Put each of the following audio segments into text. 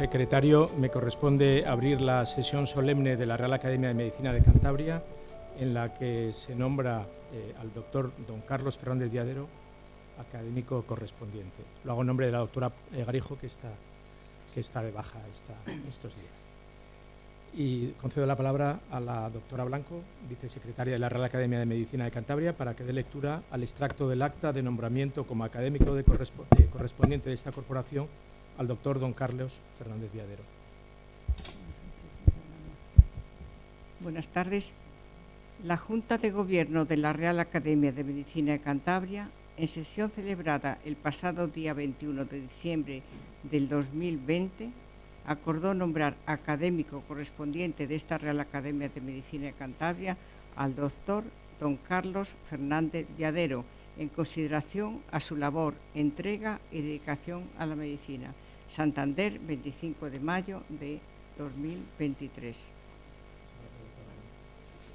secretario, me corresponde abrir la sesión solemne de la Real Academia de Medicina de Cantabria, en la que se nombra al doctor don Carlos Fernández Viadero, académico correspondiente. Lo hago en nombre de la doctora Garijo, que está de baja estos días. Y concedo la palabra a la doctora Blanco, vicesecretaria de la Real Academia de Medicina de Cantabria, para que dé lectura al extracto del acta de nombramiento como académico correspondiente de esta corporación al doctor don Carlos Fernández Viadero. Buenas tardes. La Junta de Gobierno de la Real Academia de Medicina de Cantabria, en sesión celebrada el pasado día 21 de diciembre del 2020, acordó nombrar académico correspondiente de esta Real Academia de Medicina de Cantabria al doctor don Carlos Fernández Viadero, en consideración a su labor, entrega y dedicación a la medicina. Santander, 25 de mayo de 2023.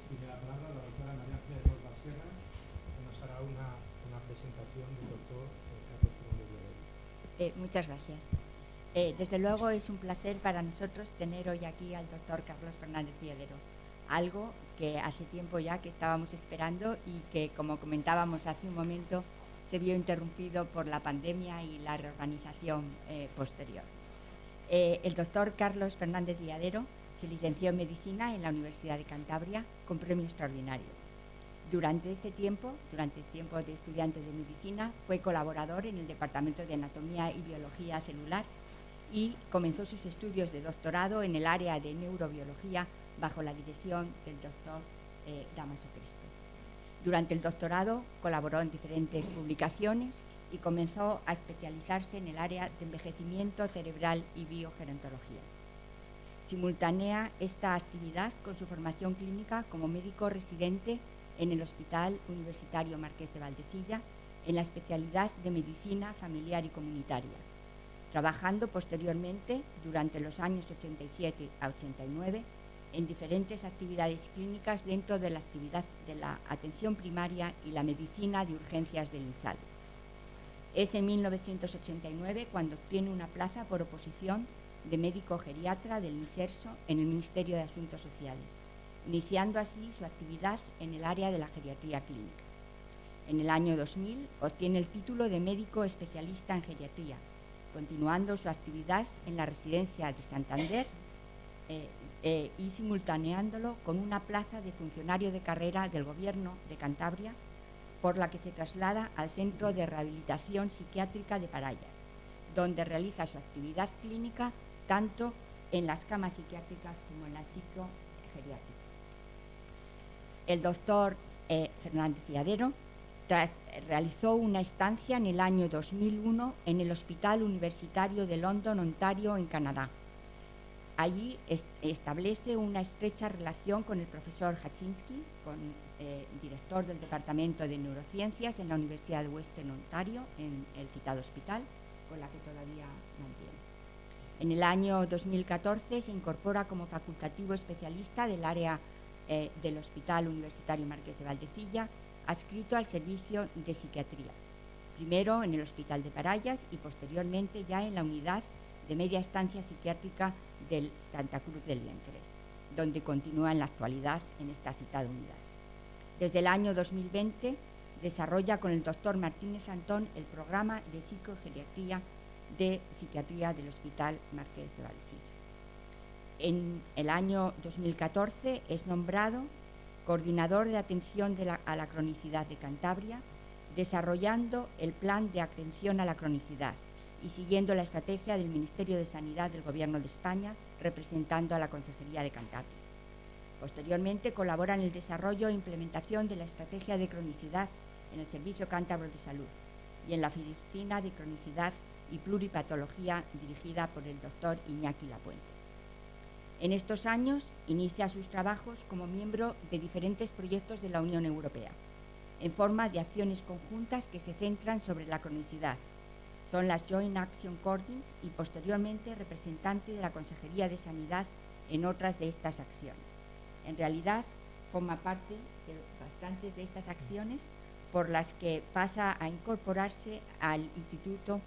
Tiene la palabra la doctora María Ángeles Rosa Sierra, que nos hará una presentación del doctor Carlos Fernández Viadero. Muchas gracias. Desde luego es un placer para nosotros tener hoy aquí al doctor Carlos Fernández Viadero, algo que hace tiempo ya que estábamos esperando y que, como comentábamos hace un momento, se vio interrumpido por la pandemia y la reorganización posterior. El doctor Carlos Fernández Viadero se licenció en Medicina en la Universidad de Cantabria con premio extraordinario. Durante el tiempo de estudiantes de Medicina, fue colaborador en el Departamento de Anatomía y Biología Celular y comenzó sus estudios de doctorado en el área de neurobiología bajo la dirección del doctor Dámaso Crespo. Durante el doctorado colaboró en diferentes publicaciones y comenzó a especializarse en el área de envejecimiento cerebral y biogerontología. Simultánea esta actividad con su formación clínica como médico residente en el Hospital Universitario Marqués de Valdecilla en la especialidad de Medicina Familiar y Comunitaria, trabajando posteriormente durante los años 87 a 89 en diferentes actividades clínicas dentro de la actividad de la atención primaria y la medicina de urgencias del INSAL. Es en 1989 cuando obtiene una plaza por oposición de médico geriatra del INSERSO en el Ministerio de Asuntos Sociales, iniciando así su actividad en el área de la geriatría clínica. En el año 2000 obtiene el título de médico especialista en geriatría, continuando su actividad en la residencia de Santander y simultaneándolo con una plaza de funcionario de carrera del Gobierno de Cantabria, por la que se traslada al Centro de Rehabilitación Psiquiátrica de Parayas, donde realiza su actividad clínica tanto en las camas psiquiátricas como en la psicogeriátrica. El doctor Fernández Viadero realizó una estancia en el año 2001 en el Hospital Universitario de London, Ontario, en Canadá. Allí establece una estrecha relación con el profesor Hachinsky, director del Departamento de Neurociencias en la Universidad de Western Ontario, en el citado hospital, con la que todavía mantiene. En el año 2014 se incorpora como facultativo especialista del área del Hospital Universitario Marqués de Valdecilla, adscrito al servicio de psiquiatría, primero en el Hospital de Parayas y posteriormente ya en la unidad de media estancia psiquiátrica del Santa Cruz de Liencres, donde continúa en la actualidad en esta citada unidad. Desde el año 2020 desarrolla con el doctor Martínez Antón el programa de psicogeriatría de psiquiatría del Hospital Marqués de Valdecilla. En el año 2014 es nombrado coordinador de atención a la cronicidad de Cantabria, desarrollando el plan de atención a la cronicidad y siguiendo la estrategia del Ministerio de Sanidad del Gobierno de España, representando a la Consejería de Cantabria. Posteriormente colabora en el desarrollo e implementación de la estrategia de cronicidad en el Servicio Cántabro de Salud y en la Oficina de Cronicidad y Pluripatología dirigida por el doctor Iñaki Lapuente. En estos años inicia sus trabajos como miembro de diferentes proyectos de la Unión Europea, en forma de acciones conjuntas que se centran sobre la cronicidad. Son las Joint Action Coordinates y posteriormente representante de la Consejería de Sanidad en otras de estas acciones. En realidad, forma parte de bastantes de estas acciones por las que pasa a incorporarse al Instituto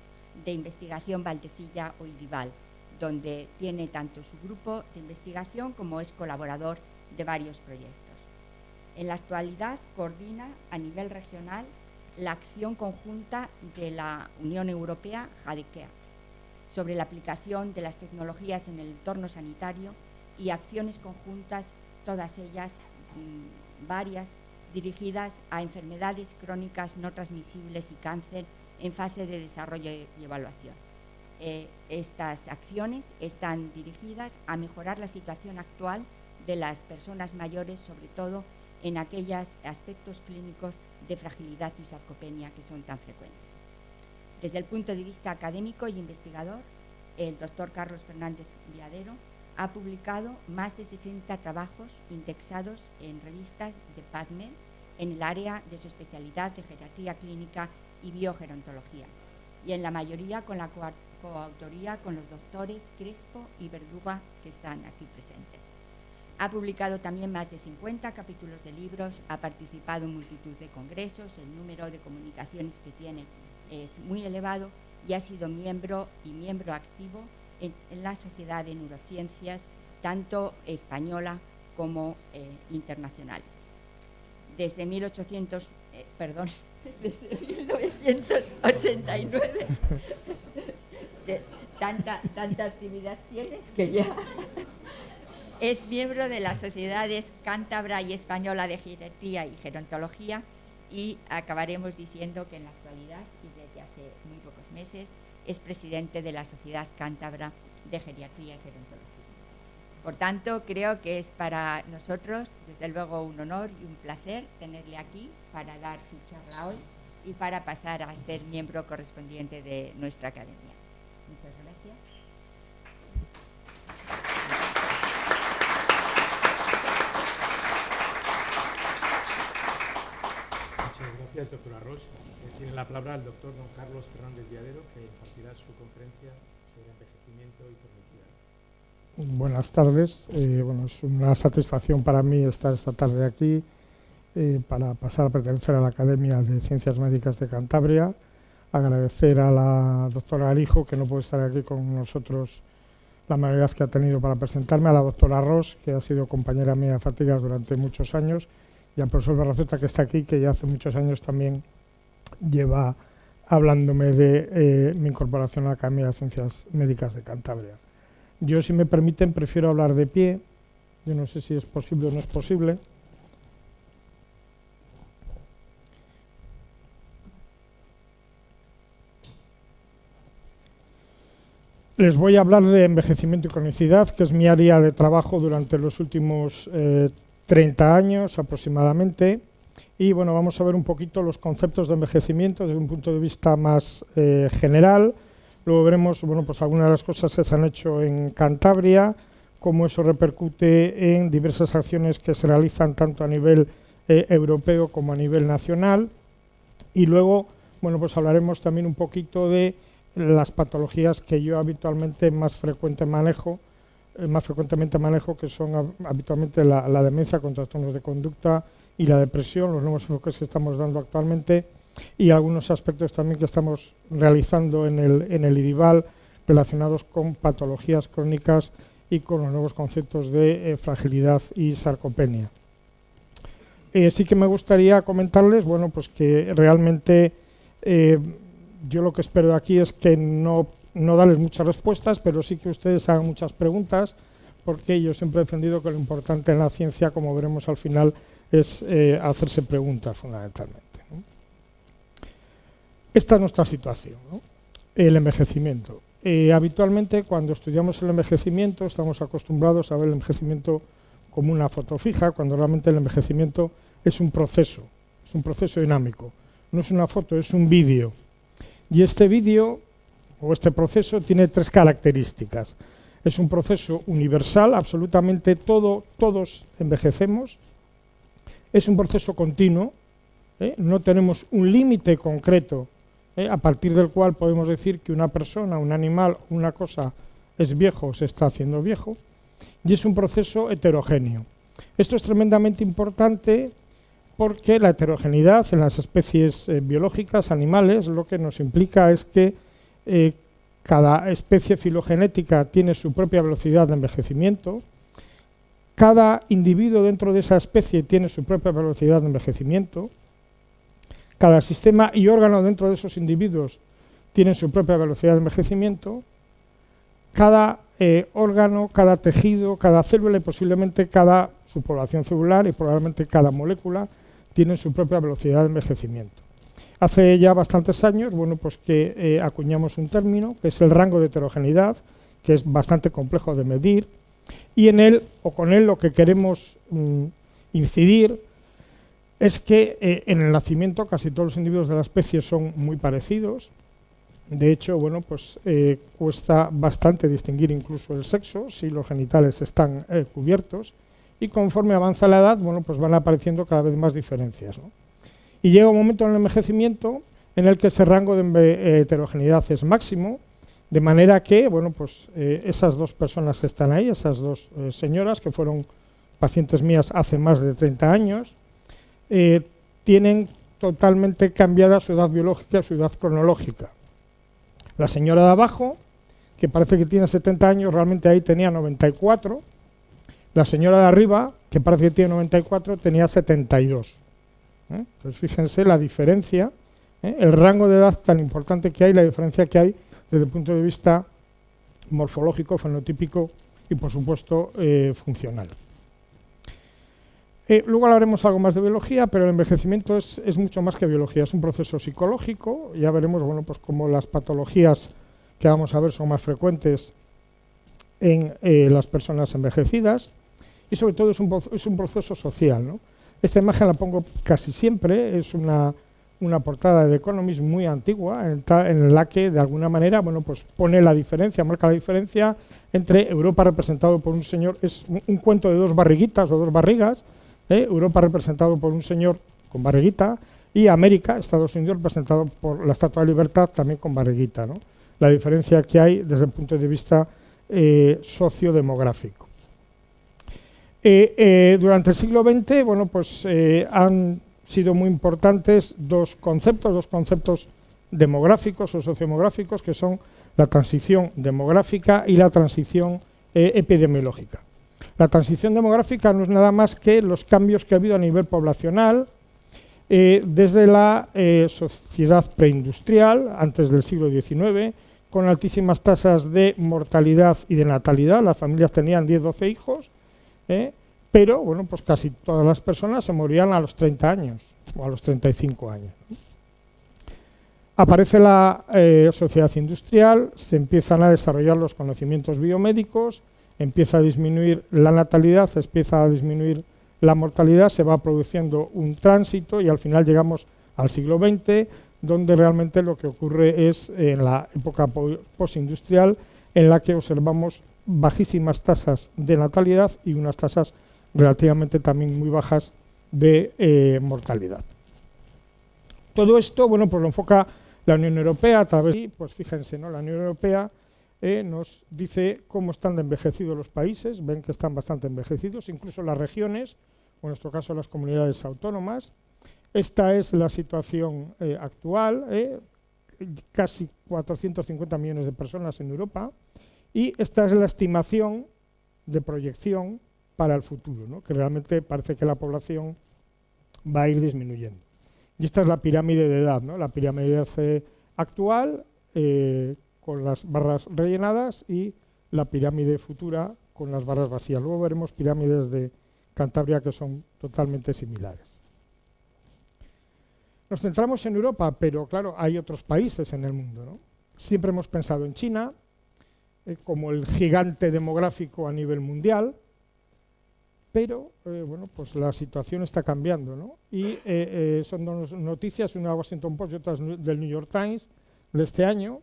de Investigación Valdecilla o IDIVAL, donde tiene tanto su grupo de investigación como es colaborador de varios proyectos. En la actualidad coordina a nivel regional la acción conjunta de la Unión Europea, JADECEA, sobre la aplicación de las tecnologías en el entorno sanitario y acciones conjuntas, todas ellas varias, dirigidas a enfermedades crónicas no transmisibles y cáncer en fase de desarrollo y evaluación. Estas acciones están dirigidas a mejorar la situación actual de las personas mayores, sobre todo en aquellos aspectos clínicos de fragilidad y sarcopenia que son tan frecuentes. Desde el punto de vista académico y investigador, el doctor Carlos Fernández Viadero ha publicado más de 60 trabajos indexados en revistas de PubMed en el área de su especialidad de geriatría clínica y biogerontología, y en la mayoría con la coautoría con los doctores Crespo y Verduga, que están aquí presentes. Ha publicado también más de 50 capítulos de libros, ha participado en multitud de congresos, el número de comunicaciones que tiene es muy elevado y ha sido miembro activo en la Sociedad de Neurociencias, tanto española como internacionales. Desde 1989, tanta actividad tienes que ya es miembro de las sociedades cántabra y española de geriatría y gerontología, y acabaremos diciendo que en la actualidad y desde hace muy pocos meses es presidente de la Sociedad Cántabra de Geriatría y Gerontología. Por tanto, creo que es para nosotros, desde luego, un honor y un placer tenerle aquí para dar su charla hoy y para pasar a ser miembro correspondiente de nuestra academia. Muchas gracias. Muchas gracias, doctora Ros. Tiene la palabra el doctor don Carlos Fernández Viadero, que impartirá su conferencia sobre envejecimiento y cronicidad. Buenas tardes. Bueno, es una satisfacción para mí estar esta tarde aquí para pasar a pertenecer a la Academia de Ciencias Médicas de Cantabria. Agradecer a la doctora Arijo, que no puede estar aquí con nosotros, la amabilidad que ha tenido para presentarme, a la doctora Ros, que ha sido compañera mía de Fatigas durante muchos años, y al profesor Barraceta, que está aquí, que ya hace muchos años también lleva hablándome de mi incorporación a la Academia de Ciencias Médicas de Cantabria. Yo, si me permiten, prefiero hablar de pie. Yo no sé si es posible o no es posible. Les voy a hablar de envejecimiento y cronicidad, que es mi área de trabajo durante los últimos 30 años aproximadamente. Y bueno, vamos a ver un poquito los conceptos de envejecimiento desde un punto de vista más general. Luego veremos, bueno, pues algunas de las cosas que se han hecho en Cantabria, cómo eso repercute en diversas acciones que se realizan tanto a nivel europeo como a nivel nacional. Y luego, bueno, pues hablaremos también un poquito de las patologías que yo habitualmente más frecuentemente manejo, que son habitualmente la demencia con trastornos de conducta y la depresión, los nuevos enfoques que estamos dando actualmente, y algunos aspectos también que estamos realizando en el IDIVAL relacionados con patologías crónicas y con los nuevos conceptos de fragilidad y sarcopenia. Sí que me gustaría comentarles, bueno, pues que realmente yo lo que espero de aquí es que no darles muchas respuestas, pero sí que ustedes hagan muchas preguntas, porque yo siempre he defendido que lo importante en la ciencia, como veremos al final, es hacerse preguntas fundamentalmente, ¿no? Esta es nuestra situación, ¿no? El envejecimiento. Habitualmente, cuando estudiamos el envejecimiento, estamos acostumbrados a ver el envejecimiento como una foto fija, cuando realmente el envejecimiento es un proceso dinámico. No es una foto, es un vídeo. Y este vídeo, o este proceso, tiene tres características. Es un proceso universal, absolutamente todos envejecemos. Es un proceso continuo, no tenemos un límite concreto a partir del cual podemos decir que una persona, un animal, una cosa es viejo o se está haciendo viejo, y es un proceso heterogéneo. Esto es tremendamente importante porque la heterogeneidad en las especies biológicas, animales, lo que nos implica es que cada especie filogenética tiene su propia velocidad de envejecimiento, cada individuo dentro de esa especie tiene su propia velocidad de envejecimiento, cada sistema y órgano dentro de esos individuos tienen su propia velocidad de envejecimiento, cada órgano, cada tejido, cada célula y posiblemente cada subpoblación celular y probablemente cada molécula tienen su propia velocidad de envejecimiento. Hace ya bastantes años, bueno, pues que acuñamos un término que es el rango de heterogeneidad, que es bastante complejo de medir, y en él o con él lo que queremos incidir es que en el nacimiento casi todos los individuos de la especie son muy parecidos. De hecho, bueno, pues cuesta bastante distinguir incluso el sexo si los genitales están cubiertos, y conforme avanza la edad, bueno, pues van apareciendo cada vez más diferencias, ¿no? Y llega un momento en el envejecimiento en el que ese rango de heterogeneidad es máximo, de manera que, bueno, pues esas dos personas que están ahí, esas dos señoras que fueron pacientes mías hace más de 30 años, tienen totalmente cambiada su edad biológica y su edad cronológica. La señora de abajo, que parece que tiene 70 años, realmente ahí tenía 94. La señora de arriba, que parece que tiene 94, tenía 72. Entonces, fíjense la diferencia, el rango de edad tan importante que hay, la diferencia que hay desde el punto de vista morfológico, fenotípico y, por supuesto, funcional. Luego hablaremos algo más de biología, pero el envejecimiento es mucho más que biología, es un proceso psicológico. Ya veremos, bueno, pues cómo las patologías que vamos a ver son más frecuentes en las personas envejecidas, y sobre todo es un proceso social, ¿no? Esta imagen la pongo casi siempre, es una portada de The Economist muy antigua, en la que de alguna manera, bueno, pues pone la diferencia, marca la diferencia entre Europa representado por un señor, es un cuento de dos barriguitas o dos barrigas, Europa representado por un señor con barriguita, y América, Estados Unidos, representado por la Estatua de Libertad también con barriguita, ¿no? La diferencia que hay desde el punto de vista sociodemográfico. Durante el siglo XX, bueno, pues han sido muy importantes dos conceptos demográficos o sociodemográficos, que son la transición demográfica y la transición epidemiológica. La transición demográfica no es nada más que los cambios que ha habido a nivel poblacional desde la sociedad preindustrial, antes del siglo XIX, con altísimas tasas de mortalidad y de natalidad. Las familias tenían 10-12 hijos, pero bueno, pues casi todas las personas se morían a los 30 años o a los 35 años. Aparece la sociedad industrial, se empiezan a desarrollar los conocimientos biomédicos, empieza a disminuir la natalidad, empieza a disminuir la mortalidad, se va produciendo un tránsito y al final llegamos al siglo XX, donde realmente lo que ocurre es en la época postindustrial, en la que observamos bajísimas tasas de natalidad y unas tasas relativamente también muy bajas de mortalidad. Todo esto, bueno, pues lo enfoca la Unión Europea a través de, pues fíjense, ¿no? La Unión Europea nos dice cómo están de envejecidos los países, ven que están bastante envejecidos, incluso las regiones, o en nuestro caso las comunidades autónomas. Esta es la situación actual, casi 450 millones de personas en Europa, y esta es la estimación de proyección para el futuro, ¿no? Que realmente parece que la población va a ir disminuyendo. Y esta es la pirámide de edad, ¿no? La pirámide de edad actual, con las barras rellenadas, y la pirámide futura con las barras vacías. Luego veremos pirámides de Cantabria que son totalmente similares. Nos centramos en Europa, pero claro, hay otros países en el mundo, ¿no? Siempre hemos pensado en China como el gigante demográfico a nivel mundial, pero bueno, pues la situación está cambiando, ¿no? Y son dos noticias, una de Washington Post y otra del New York Times de este año,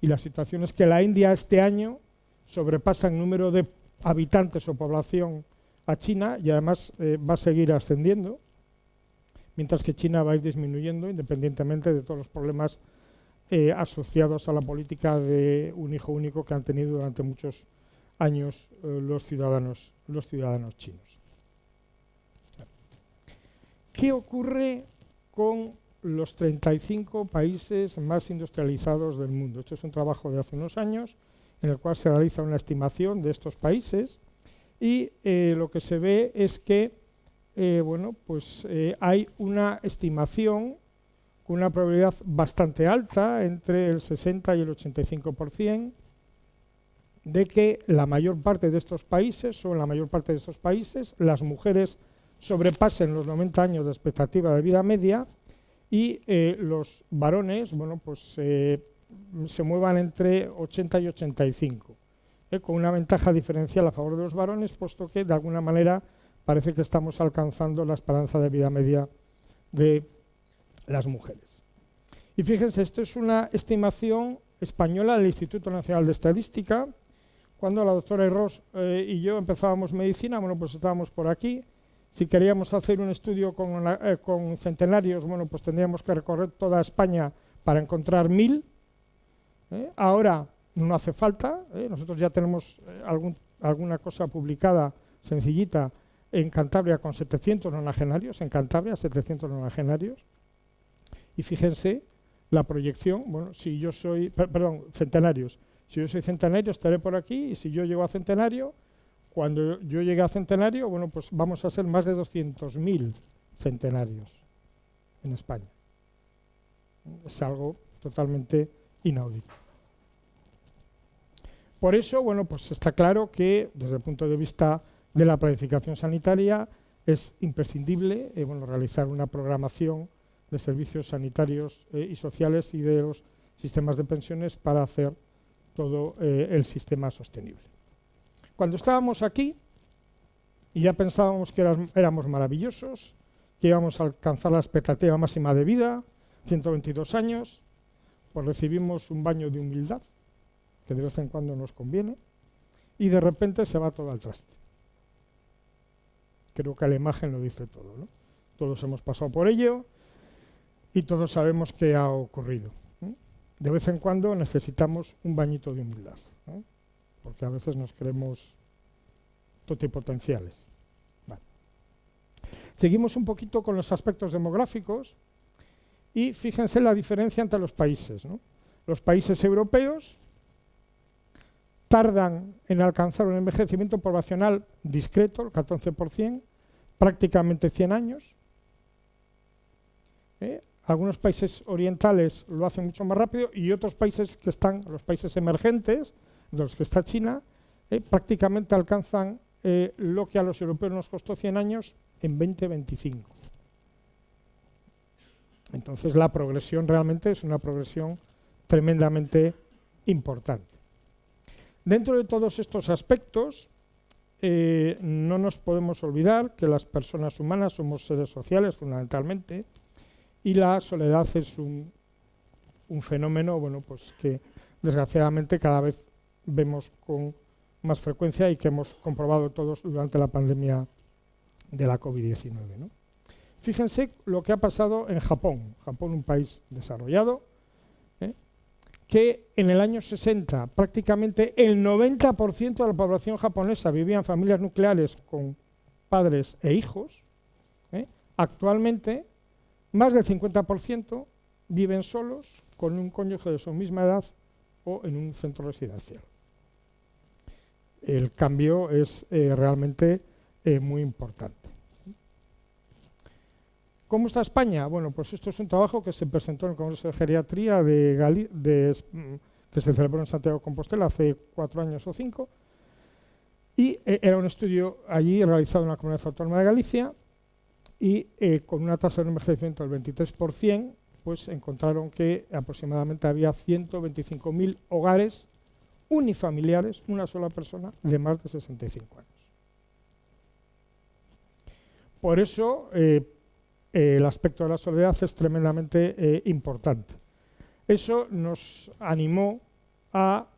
y la situación es que la India este año sobrepasa en número de habitantes o población a China, y además va a seguir ascendiendo, mientras que China va a ir disminuyendo independientemente de todos los problemas asociados a la política de un hijo único que han tenido durante muchos años los ciudadanos chinos. ¿Qué ocurre con los 35 países más industrializados del mundo. Este es un trabajo de hace unos años en el cual se realiza una estimación de estos países y lo que se ve es que hay una estimación con una probabilidad bastante alta, entre el 60 y el 85%, de que la mayor parte de estos países, o en la mayor parte de estos países, las mujeres sobrepasen los 90 años de expectativa de vida media y los varones se muevan entre 80 y 85, con una ventaja diferencial a favor de los varones, puesto que de alguna manera parece que estamos alcanzando la esperanza de vida media de las mujeres. Y fíjense, esto es una estimación española del Instituto Nacional de Estadística. Cuando la doctora Irós y yo empezábamos medicina, pues estábamos por aquí. Si queríamos hacer un estudio con centenarios, pues tendríamos que recorrer toda España para encontrar 1000. Ahora no hace falta, nosotros ya tenemos alguna cosa publicada, sencillita, en Cantabria con 700 nonagenarios, en Cantabria 700 nonagenarios. Y fíjense la proyección, si yo soy, centenarios. Si yo soy centenario estaré por aquí y si yo llego a centenario, cuando yo llegue a centenario, pues vamos a ser más de 200.000 centenarios en España. Es algo totalmente inaudito. Por eso, pues está claro que desde el punto de vista de la planificación sanitaria es imprescindible realizar una programación de servicios sanitarios y sociales y de los sistemas de pensiones para hacer todo el sistema sostenible. Cuando estábamos aquí y ya pensábamos que éramos maravillosos, que íbamos a alcanzar la expectativa máxima de vida, 122 años, pues recibimos un baño de humildad, que de vez en cuando nos conviene, y de repente se va todo al traste. Creo que la imagen lo dice todo, ¿no? Todos hemos pasado por ello y todos sabemos qué ha ocurrido. De vez en cuando necesitamos un bañito de humildad, porque a veces nos creemos totipotenciales. Vale. Seguimos un poquito con los aspectos demográficos y fíjense la diferencia entre los países, ¿no? Los países europeos tardan en alcanzar un envejecimiento poblacional discreto, el 14%, prácticamente 100 años. Algunos países orientales lo hacen mucho más rápido y otros países que están, los países emergentes, de los que está China, prácticamente alcanzan lo que a los europeos nos costó 100 años en 20-25. Entonces la progresión realmente es una progresión tremendamente importante. Dentro de todos estos aspectos, no nos podemos olvidar que las personas humanas somos seres sociales fundamentalmente y la soledad es un fenómeno que desgraciadamente cada vez vemos con más frecuencia y que hemos comprobado todos durante la pandemia de la COVID-19, ¿no? Fíjense lo que ha pasado en Japón. Japón, un país desarrollado, que en el año 60 prácticamente el 90% de la población japonesa vivía en familias nucleares con padres e hijos. Actualmente, más del 50% viven solos con un cónyuge de su misma edad o en un centro residencial. El cambio es realmente muy importante. ¿Cómo está España? Bueno, pues esto es un trabajo que se presentó en el Congreso de Geriatría que se celebró en Santiago de Compostela hace 4 años o 5, y era un estudio allí realizado en la Comunidad Autónoma de Galicia y con una tasa de envejecimiento del 23%, pues encontraron que aproximadamente había 125.000 hogares unifamiliares, una sola persona de más de 65 años. Por eso el aspecto de la soledad es tremendamente importante. Eso nos animó a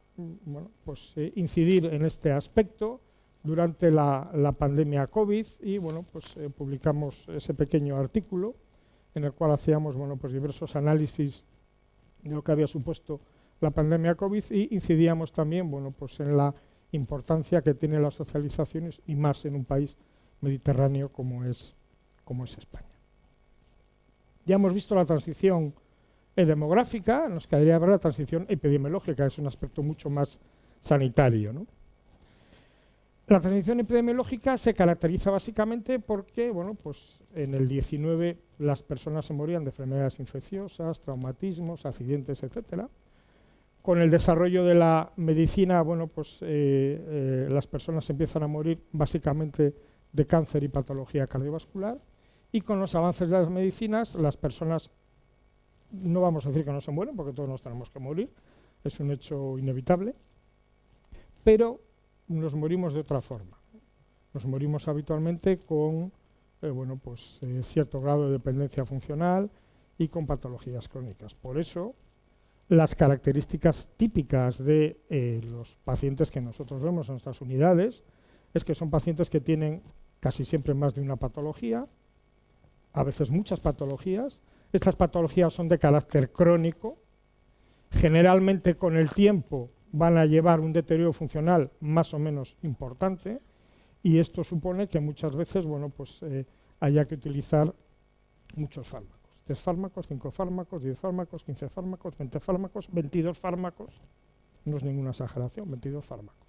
incidir en este aspecto durante la pandemia COVID y publicamos ese pequeño artículo en el cual hacíamos diversos análisis de lo que había supuesto la pandemia COVID y incidíamos también en la importancia que tiene las socializaciones y más en un país mediterráneo como es España. Ya hemos visto la transición demográfica, nos quedaría ver la transición epidemiológica, que es un aspecto mucho más sanitario, ¿no? La transición epidemiológica se caracteriza básicamente porque, bueno, pues en el 19 las personas se morían de enfermedades infecciosas, traumatismos, accidentes, etcétera. Con el desarrollo de la medicina, bueno, pues las personas empiezan a morir básicamente de cáncer y patología cardiovascular, y con los avances de las medicinas, las personas, no vamos a decir que no se mueren, porque todos nos tenemos que morir, es un hecho inevitable, pero nos morimos de otra forma. Nos morimos habitualmente con bueno, pues, cierto grado de dependencia funcional y con patologías crónicas. Por eso, las características típicas de los pacientes que nosotros vemos en nuestras unidades es que son pacientes que tienen casi siempre más de una patología, a veces muchas patologías. Estas patologías son de carácter crónico, generalmente con el tiempo van a llevar un deterioro funcional más o menos importante, y esto supone que muchas veces, bueno, pues, haya que utilizar muchos fármacos. 3 fármacos, 5 fármacos, 10 fármacos, 15 fármacos, 20 fármacos, 22 fármacos. No es ninguna exageración, 22 fármacos.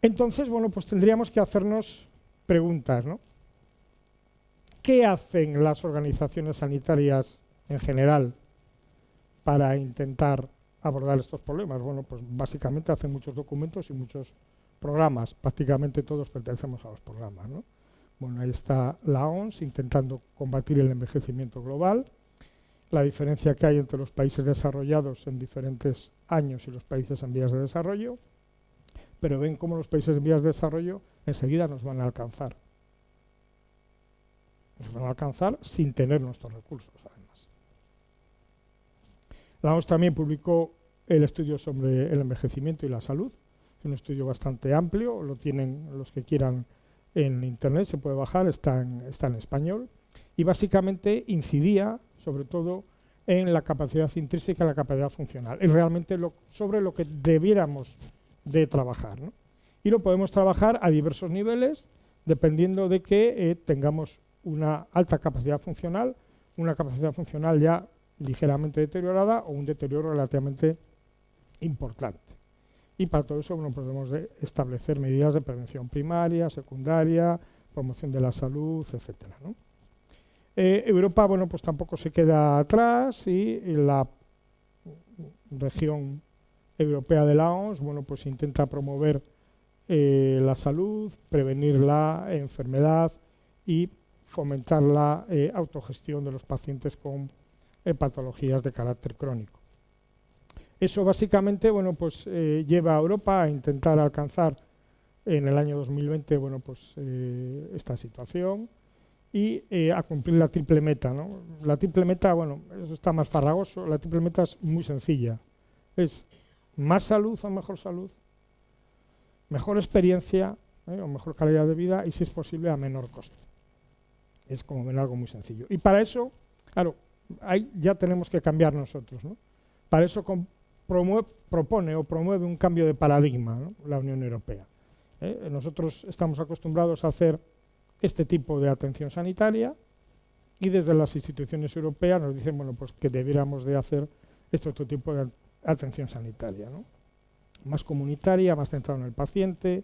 Entonces, bueno, pues tendríamos que hacernos preguntas, ¿no? ¿Qué hacen las organizaciones sanitarias en general para intentar abordar estos problemas? Bueno, pues básicamente hacen muchos documentos y muchos programas. Prácticamente todos pertenecemos a los programas, ¿no? Bueno, ahí está la OMS intentando combatir el envejecimiento global. La diferencia que hay entre los países desarrollados en diferentes años y los países en vías de desarrollo. Pero ven cómo los países en vías de desarrollo enseguida nos van a alcanzar. Nos van a alcanzar sin tener nuestros recursos, además. La OMS también publicó el estudio sobre el envejecimiento y la salud. Es un estudio bastante amplio, lo tienen los que quieran en internet, se puede bajar, está en español. Y básicamente incidía, sobre todo, en la capacidad intrínseca y la capacidad funcional. Es realmente sobre lo que debiéramos de trabajar, ¿no? Y lo podemos trabajar a diversos niveles, dependiendo de que tengamos una alta capacidad funcional, una capacidad funcional ya ligeramente deteriorada o un deterioro relativamente importante. Y para todo eso, bueno, podemos establecer medidas de prevención primaria, secundaria, promoción de la salud, etcétera, ¿no? Europa, bueno, pues tampoco se queda atrás, y la región europea de la OMS, bueno, pues intenta promover la salud, prevenir la enfermedad y fomentar la autogestión de los pacientes con patologías de carácter crónico. Eso básicamente, bueno, pues lleva a Europa a intentar alcanzar en el año 2020, bueno, pues esta situación y a cumplir la triple meta, ¿no? La triple meta, bueno, eso está más farragoso. La triple meta es muy sencilla. Es más salud o mejor salud, mejor experiencia o mejor calidad de vida, y si es posible a menor coste. Es como ven algo muy sencillo. Y para eso, claro, ahí ya tenemos que cambiar nosotros, ¿no? Para eso propone o promueve un cambio de paradigma, ¿no?, la Unión Europea. Nosotros estamos acostumbrados a hacer este tipo de atención sanitaria, y desde las instituciones europeas nos dicen, bueno, pues que debiéramos de hacer este otro tipo de atención sanitaria, ¿no? Más comunitaria, más centrada en el paciente,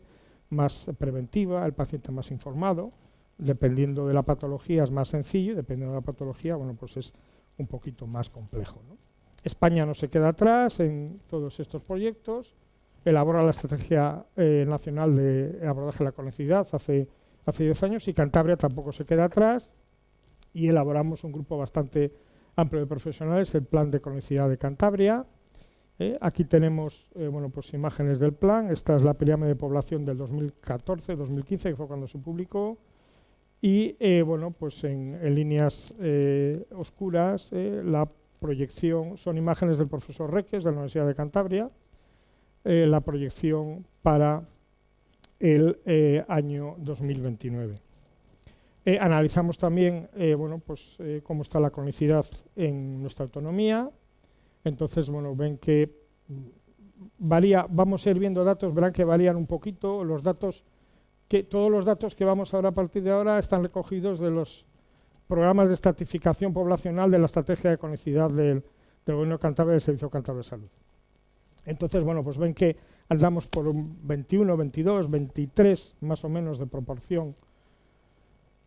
más preventiva, el paciente más informado. Dependiendo de la patología es más sencillo, dependiendo de la patología, bueno, pues es un poquito más complejo, ¿no? España no se queda atrás en todos estos proyectos, elabora la Estrategia Nacional de Abordaje de la Cronicidad hace 10 años, y Cantabria tampoco se queda atrás, y elaboramos un grupo bastante amplio de profesionales, el Plan de Cronicidad de Cantabria. Aquí tenemos bueno, pues imágenes del plan. Esta es la pirámide de población del 2014-2015, que fue cuando se publicó. Y bueno, pues en líneas oscuras la proyección son imágenes del profesor Reques de la Universidad de Cantabria, la proyección para el año 2029. Analizamos también bueno, pues, cómo está la cronicidad en nuestra autonomía. Entonces, bueno, ven que varía, vamos a ir viendo datos, verán que varían un poquito los datos que todos los datos que vamos a ver a partir de ahora están recogidos de los programas de estratificación poblacional de la estrategia de conectividad del Gobierno de Cantabria y del Servicio Cántabro de Salud. Entonces, bueno, pues ven que andamos por un 21, 22, 23 más o menos de proporción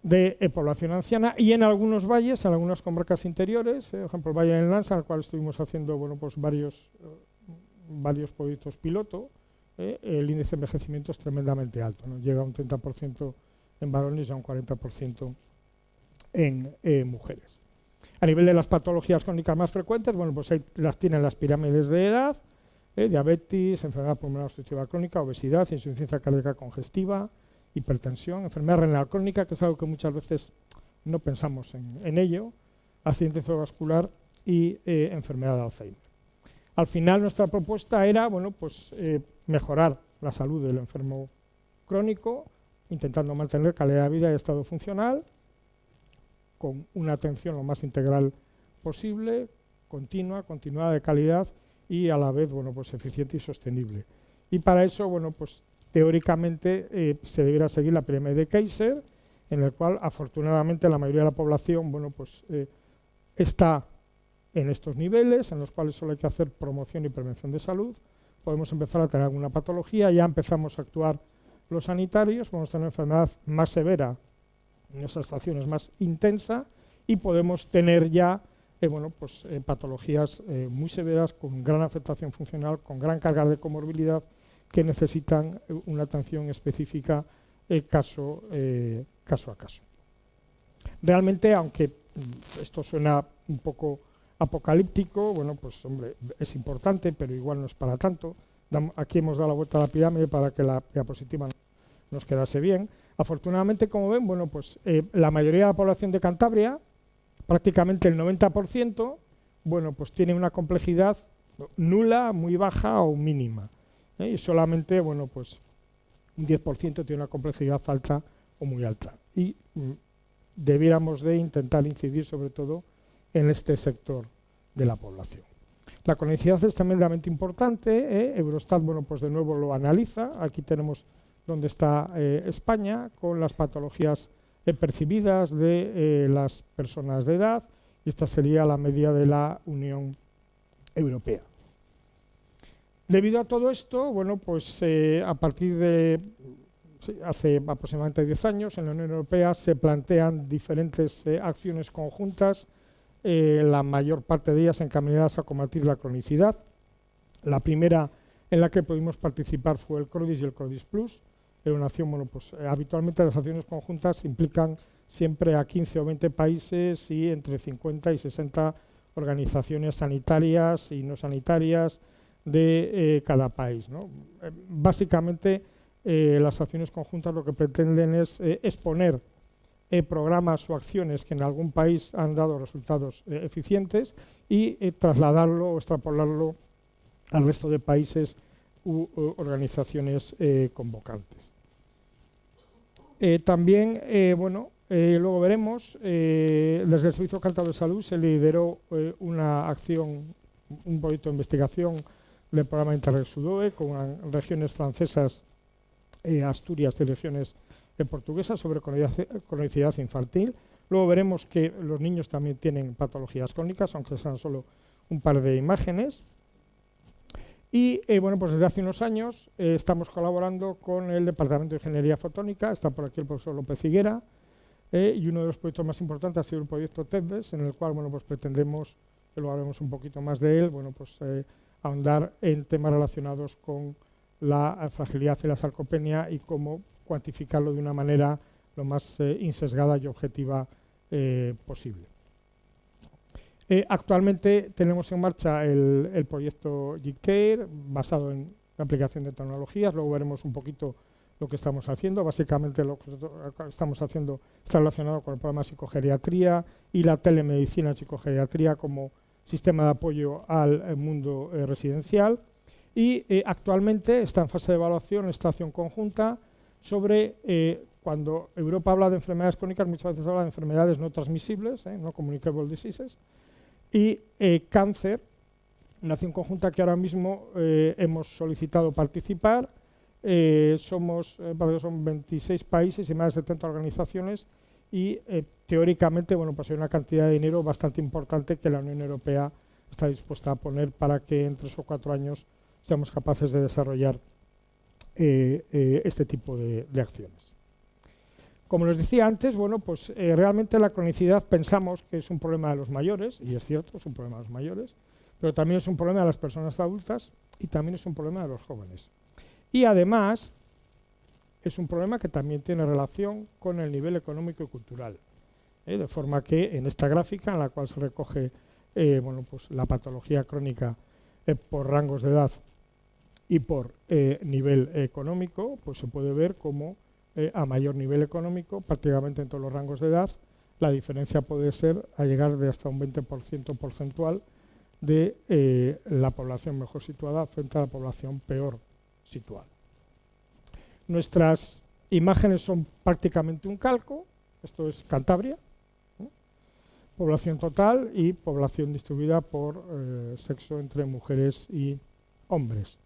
de población anciana, y en algunos valles, en algunas comarcas interiores, por ejemplo el Valle del Lansa, en el cual estuvimos haciendo pues varios proyectos piloto, el índice de envejecimiento es tremendamente alto, ¿no? Llega a un 30% en varones y a un 40% en mujeres. A nivel de las patologías crónicas más frecuentes, bueno, pues ahí las tienen las pirámides de edad, diabetes, enfermedad pulmonar obstructiva crónica, obesidad, insuficiencia cardíaca congestiva, hipertensión, enfermedad renal crónica, que es algo que muchas veces no pensamos en ello, accidente cerebrovascular y enfermedad de Alzheimer. Al final nuestra propuesta era, bueno, pues mejorar la salud del enfermo crónico, intentando mantener calidad de vida y estado funcional, con una atención lo más integral posible, continuada de calidad y a la vez, bueno, pues eficiente y sostenible. Y para eso, bueno, pues teóricamente se debiera seguir la pirámide de Kaiser, en el cual afortunadamente la mayoría de la población, bueno, pues está en estos niveles, en los cuales solo hay que hacer promoción y prevención de salud. Podemos empezar a tener alguna patología, ya empezamos a actuar los sanitarios, podemos tener enfermedad más severa, en esas estaciones más intensa, y podemos tener ya patologías muy severas, con gran afectación funcional, con gran carga de comorbilidad, que necesitan una atención específica caso a caso. Realmente, aunque esto suena un poco apocalíptico, bueno, pues hombre, es importante, pero igual no es para tanto. Aquí hemos dado la vuelta a la pirámide para que la diapositiva nos quedase bien. Afortunadamente, como ven, bueno, pues la mayoría de la población de Cantabria, prácticamente el 90%, bueno, pues tiene una complejidad nula, muy baja o mínima. Y solamente, bueno, pues un 10% tiene una complejidad alta o muy alta. Y debiéramos de intentar incidir sobre todo en este sector de la población. La conectividad es tremendamente importante. Eurostat, bueno, pues de nuevo lo analiza. Aquí tenemos donde está España, con las patologías percibidas de las personas de edad, y esta sería la media de la Unión Europea. Debido a todo esto, bueno, pues a partir de hace aproximadamente 10 años en la Unión Europea se plantean diferentes acciones conjuntas, la mayor parte de ellas encaminadas a combatir la cronicidad. La primera en la que pudimos participar fue el CRODIS y el CRODIS Plus. Era una acción, bueno, pues habitualmente las acciones conjuntas implican siempre a 15 o 20 países y entre 50 y 60 organizaciones sanitarias y no sanitarias de cada país, ¿no? Básicamente, las acciones conjuntas lo que pretenden es exponer programas o acciones que en algún país han dado resultados eficientes y trasladarlo o extrapolarlo al resto de países u organizaciones convocantes. También, luego veremos, desde el Servicio Cántabro de Salud se lideró una acción, un proyecto de investigación del programa Interreg Sudoe con regiones francesas, Asturias y regiones portuguesas sobre cronicidad infantil. Luego veremos que los niños también tienen patologías crónicas, aunque sean solo un par de imágenes. Y pues desde hace unos años estamos colaborando con el Departamento de Ingeniería Fotónica, está por aquí el profesor López Higuera, y uno de los proyectos más importantes ha sido el proyecto TEDES, en el cual pues pretendemos, luego hablaremos un poquito más de él, ahondar en temas relacionados con la fragilidad y la sarcopenia y cómo cuantificarlo de una manera lo más insesgada y objetiva posible. Actualmente tenemos en marcha el proyecto JITCARE, basado en la aplicación de tecnologías. Luego veremos un poquito lo que estamos haciendo. Básicamente lo que estamos haciendo está relacionado con el programa de psicogeriatría y la telemedicina en psicogeriatría como sistema de apoyo al mundo residencial. Y actualmente está en fase de evaluación esta acción conjunta sobre cuando Europa habla de enfermedades crónicas, muchas veces habla de enfermedades no transmisibles, no communicable diseases, y cáncer, una acción conjunta que ahora mismo hemos solicitado participar Son 26 países y más de 70 organizaciones y teóricamente pues hay una cantidad de dinero bastante importante que la Unión Europea está dispuesta a poner para que en 3 o 4 años seamos capaces de desarrollar este tipo de acciones. Como les decía antes, realmente la cronicidad pensamos que es un problema de los mayores, y es cierto, es un problema de los mayores, pero también es un problema de las personas adultas y también es un problema de los jóvenes. Y además es un problema que también tiene relación con el nivel económico y cultural. De forma que en esta gráfica, en la cual se recoge la patología crónica por rangos de edad y por nivel económico, pues se puede ver cómo a mayor nivel económico, prácticamente en todos los rangos de edad, la diferencia puede ser a llegar de hasta un 20% porcentual de la población mejor situada frente a la población peor situada. Nuestras imágenes son prácticamente un calco, esto es Cantabria, población total y población distribuida por sexo entre mujeres y hombres.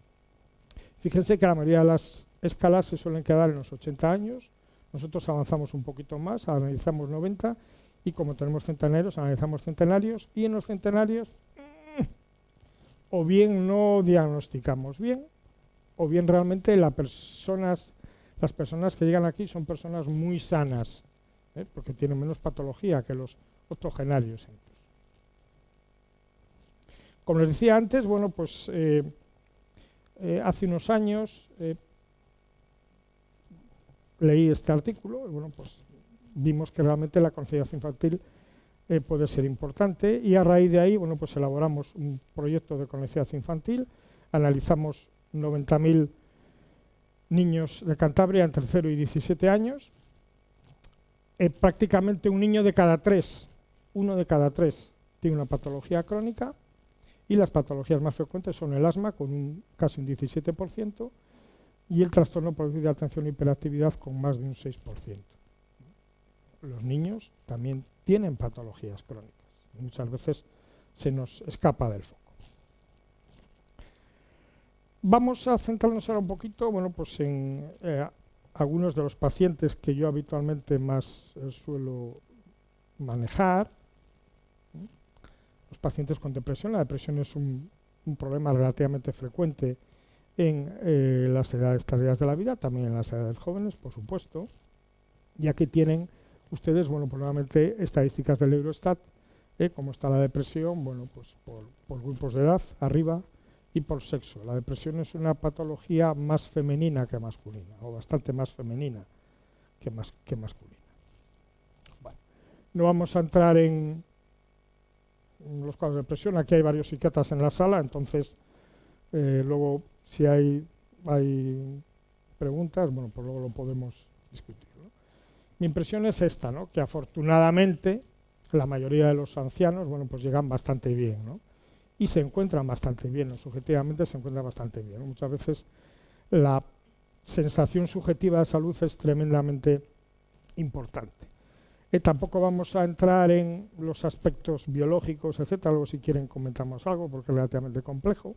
Fíjense que la mayoría de las escalas se suelen quedar en los 80 años, nosotros avanzamos un poquito más, analizamos 90 y como tenemos centenarios, analizamos centenarios y en los centenarios o bien no diagnosticamos bien o bien realmente las personas que llegan aquí son personas muy sanas, porque tienen menos patología que los octogenarios. Como les decía antes, hace unos años leí este artículo y vimos que realmente la conciliación infantil puede ser importante y a raíz de ahí elaboramos un proyecto de conciliación infantil, analizamos 90.000 niños de Cantabria entre 0 y 17 años, prácticamente uno de cada tres tiene una patología crónica y las patologías más frecuentes son el asma con casi un 17% y el trastorno por déficit de atención e hiperactividad con más de un 6%. Los niños también tienen patologías crónicas, muchas veces se nos escapa del foco. Vamos a centrarnos ahora un poquito en algunos de los pacientes que yo habitualmente más suelo manejar. Los pacientes con depresión. La depresión es un problema relativamente frecuente en las edades tardías de la vida, también en las edades jóvenes, por supuesto. Y aquí tienen ustedes, probablemente estadísticas del Eurostat, cómo está la depresión, por grupos de edad, arriba, y por sexo. La depresión es una patología más femenina que masculina, o bastante más femenina que masculina. Bueno, no vamos a entrar en los cuadros de depresión, aquí hay varios psiquiatras en la sala, entonces luego si hay preguntas, pues luego lo podemos discutir, ¿no? Mi impresión es esta, ¿no? Que afortunadamente la mayoría de los ancianos llegan bastante bien, ¿no? Y se encuentran bastante bien, subjetivamente se encuentran bastante bien, ¿no? Muchas veces la sensación subjetiva de salud es tremendamente importante. Tampoco vamos a entrar en los aspectos biológicos, etcétera, luego si quieren comentamos algo porque es relativamente complejo.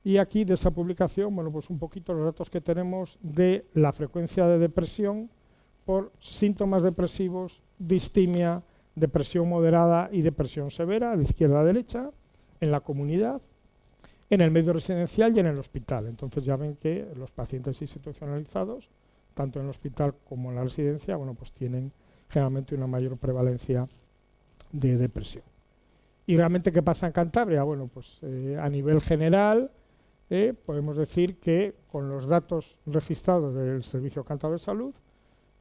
Y aquí de esa publicación, un poquito los datos que tenemos de la frecuencia de depresión por síntomas depresivos, distimia, depresión moderada y depresión severa, de izquierda a derecha, en la comunidad, en el medio residencial y en el hospital. Entonces ya ven que los pacientes institucionalizados, tanto en el hospital como en la residencia, tienen generalmente una mayor prevalencia de depresión. ¿Y realmente qué pasa en Cantabria? A nivel general podemos decir que con los datos registrados del Servicio Cántabro de Salud,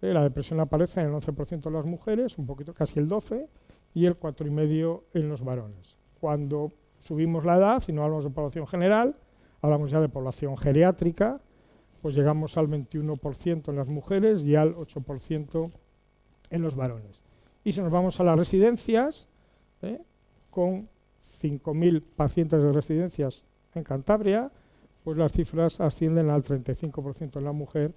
la depresión aparece en el 11% de las mujeres, un poquito, casi el 12%, y el 4,5% en los varones. Cuando subimos la edad y no hablamos de población general, hablamos ya de población geriátrica, pues llegamos al 21% en las mujeres y al 8% en los varones. Y si nos vamos a las residencias, con 5.000 pacientes de residencias en Cantabria, pues las cifras ascienden al 35% en la mujer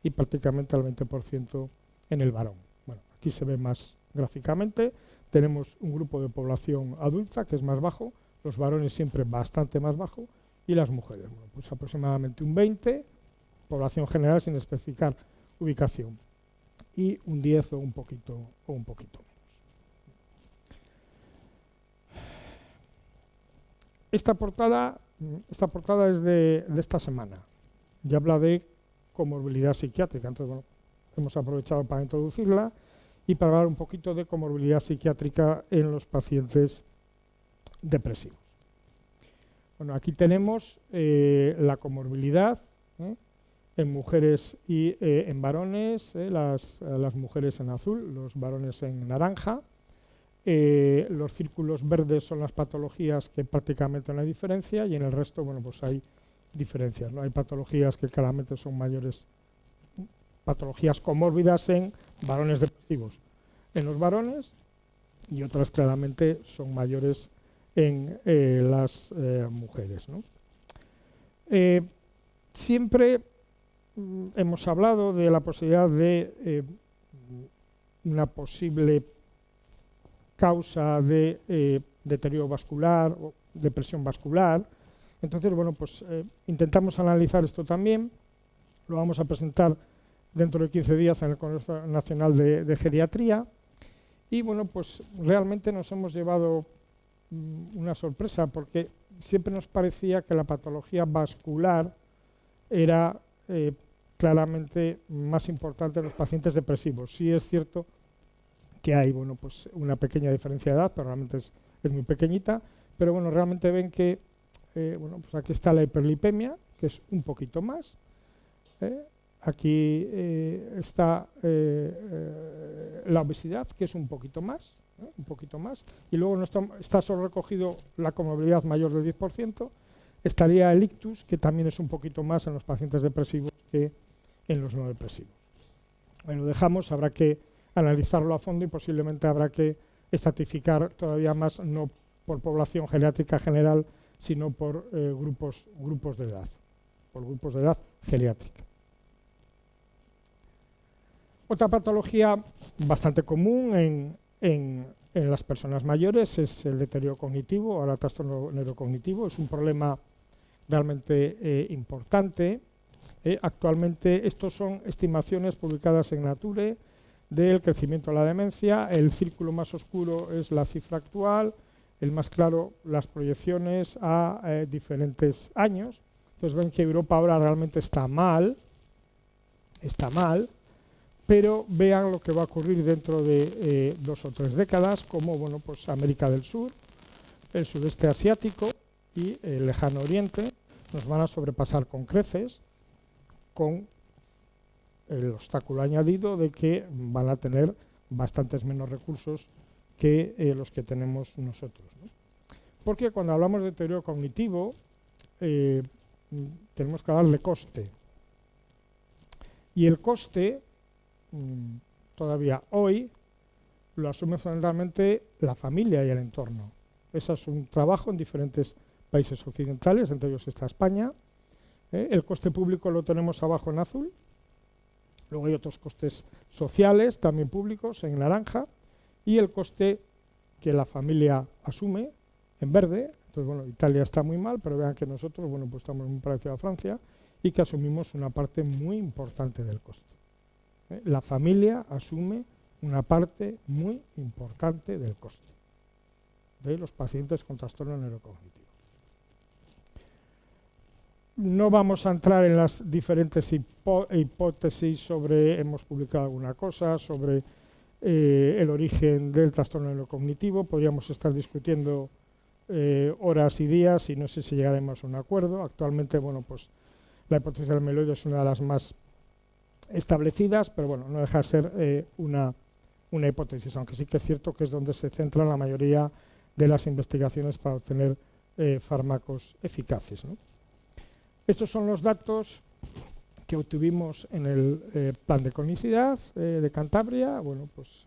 y prácticamente al 20% en el varón. Bueno, aquí se ve más gráficamente, tenemos un grupo de población adulta que es más bajo, los varones siempre bastante más bajo y las mujeres, pues aproximadamente un 20%, población general sin especificar ubicación, y un 10 o un poquito menos. Esta portada es de esta semana y habla de comorbilidad psiquiátrica. Entonces, bueno, hemos aprovechado para introducirla y para hablar un poquito de comorbilidad psiquiátrica en los pacientes depresivos. Bueno, aquí tenemos la comorbilidad en mujeres y en varones, las mujeres en azul, los varones en naranja. Los círculos verdes son las patologías que prácticamente no hay diferencia, y en el resto, bueno, pues hay diferencias, ¿no? Hay patologías que claramente son mayores, patologías comórbidas en varones depresivos en los varones, y otras claramente son mayores en las mujeres, ¿no? Siempre hemos hablado de la posibilidad de una posible causa de deterioro vascular o depresión vascular. Entonces, bueno, pues intentamos analizar esto también. Lo vamos a presentar dentro de 15 días en el Congreso Nacional de Geriatría. Y bueno, pues realmente nos hemos llevado una sorpresa, porque siempre nos parecía que la patología vascular era claramente más importante en los pacientes depresivos. Sí es cierto que hay, bueno, pues una pequeña diferencia de edad, pero realmente es muy pequeñita. Pero bueno, realmente ven que bueno, pues aquí está la hiperlipemia, que es un poquito más. Aquí está la obesidad, que es un poquito más, y luego no está solo recogido la comorbilidad mayor del 10%, estaría el ictus, que también es un poquito más en los pacientes depresivos que en los no depresivos. Bueno, lo dejamos, habrá que analizarlo a fondo y posiblemente habrá que estratificar todavía más, no por población geriátrica general, sino por grupos de edad, geriátrica. Otra patología bastante común en las personas mayores es el deterioro cognitivo, o el trastorno neurocognitivo. Es un problema realmente importante. Actualmente estos son estimaciones publicadas en Nature del crecimiento de la demencia. El círculo más oscuro es la cifra actual, el más claro las proyecciones a diferentes años. Entonces ven que Europa ahora realmente está mal, pero vean lo que va a ocurrir dentro de 2 o 3 décadas, como bueno, pues América del Sur, el sudeste asiático y el lejano oriente nos van a sobrepasar con creces, con el obstáculo añadido de que van a tener bastantes menos recursos que los que tenemos nosotros, ¿no? Porque cuando hablamos de deterioro cognitivo tenemos que hablar de coste, y el coste todavía hoy lo asume fundamentalmente la familia y el entorno. Ese es un trabajo en diferentes países occidentales, entre ellos está España. El coste público lo tenemos abajo en azul. Luego hay otros costes sociales, también públicos, en naranja. Y el coste que la familia asume en verde. Entonces, bueno, Italia está muy mal, pero vean que nosotros, bueno, pues estamos muy parecidos a Francia y que asumimos una parte muy importante del coste. La familia asume una parte muy importante del coste de los pacientes con trastorno neurocognitivo. No vamos a entrar en las diferentes hipótesis sobre, hemos publicado alguna cosa sobre el origen del trastorno neurocognitivo. Podríamos estar discutiendo horas y días y no sé si llegaremos a un acuerdo. Actualmente, bueno, pues la hipótesis del amiloide es una de las más establecidas, pero bueno, no deja de ser una hipótesis, aunque sí que es cierto que es donde se centra la mayoría de las investigaciones para obtener fármacos eficaces, ¿no? Estos son los datos que obtuvimos en el plan de cronicidad de Cantabria. Bueno, pues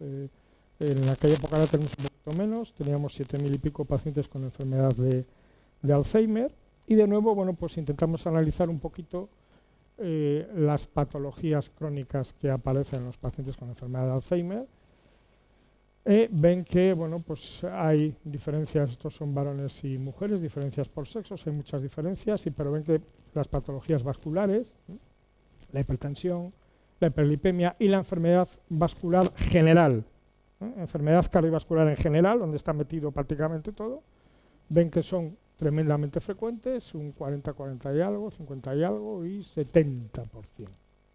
en aquella época ahora tenemos un poquito menos, teníamos 7.000 y pico pacientes con enfermedad de Alzheimer, y de nuevo, bueno, pues intentamos analizar un poquito las patologías crónicas que aparecen en los pacientes con enfermedad de Alzheimer. Ven que, bueno, pues hay diferencias, estos son varones y mujeres, diferencias por sexos, hay muchas diferencias, pero ven que las patologías vasculares la hipertensión, la hiperlipemia y la enfermedad vascular general. Enfermedad cardiovascular en general, donde está metido prácticamente todo, ven que son tremendamente frecuentes, un 40 y algo, 50 y algo y 70%.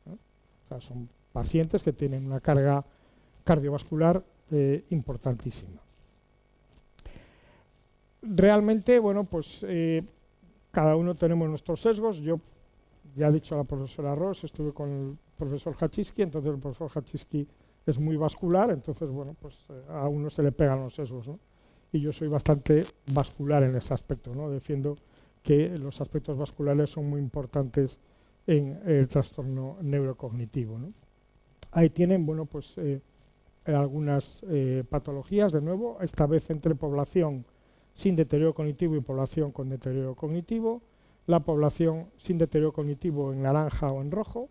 O sea, son pacientes que tienen una carga cardiovascular importantísima. Realmente, bueno, pues cada uno tenemos nuestros sesgos. Yo ya he dicho a la profesora Ross, estuve con el profesor Hachiski, entonces el profesor Hachiski es muy vascular, entonces, bueno, pues a uno se le pegan los sesgos, ¿no? Y yo soy bastante vascular en ese aspecto, ¿no? Defiendo que los aspectos vasculares son muy importantes en el trastorno neurocognitivo, ¿no? Ahí tienen, bueno, pues algunas patologías, de nuevo, esta vez entre población sin deterioro cognitivo y población con deterioro cognitivo. La población sin deterioro cognitivo en naranja o en rojo.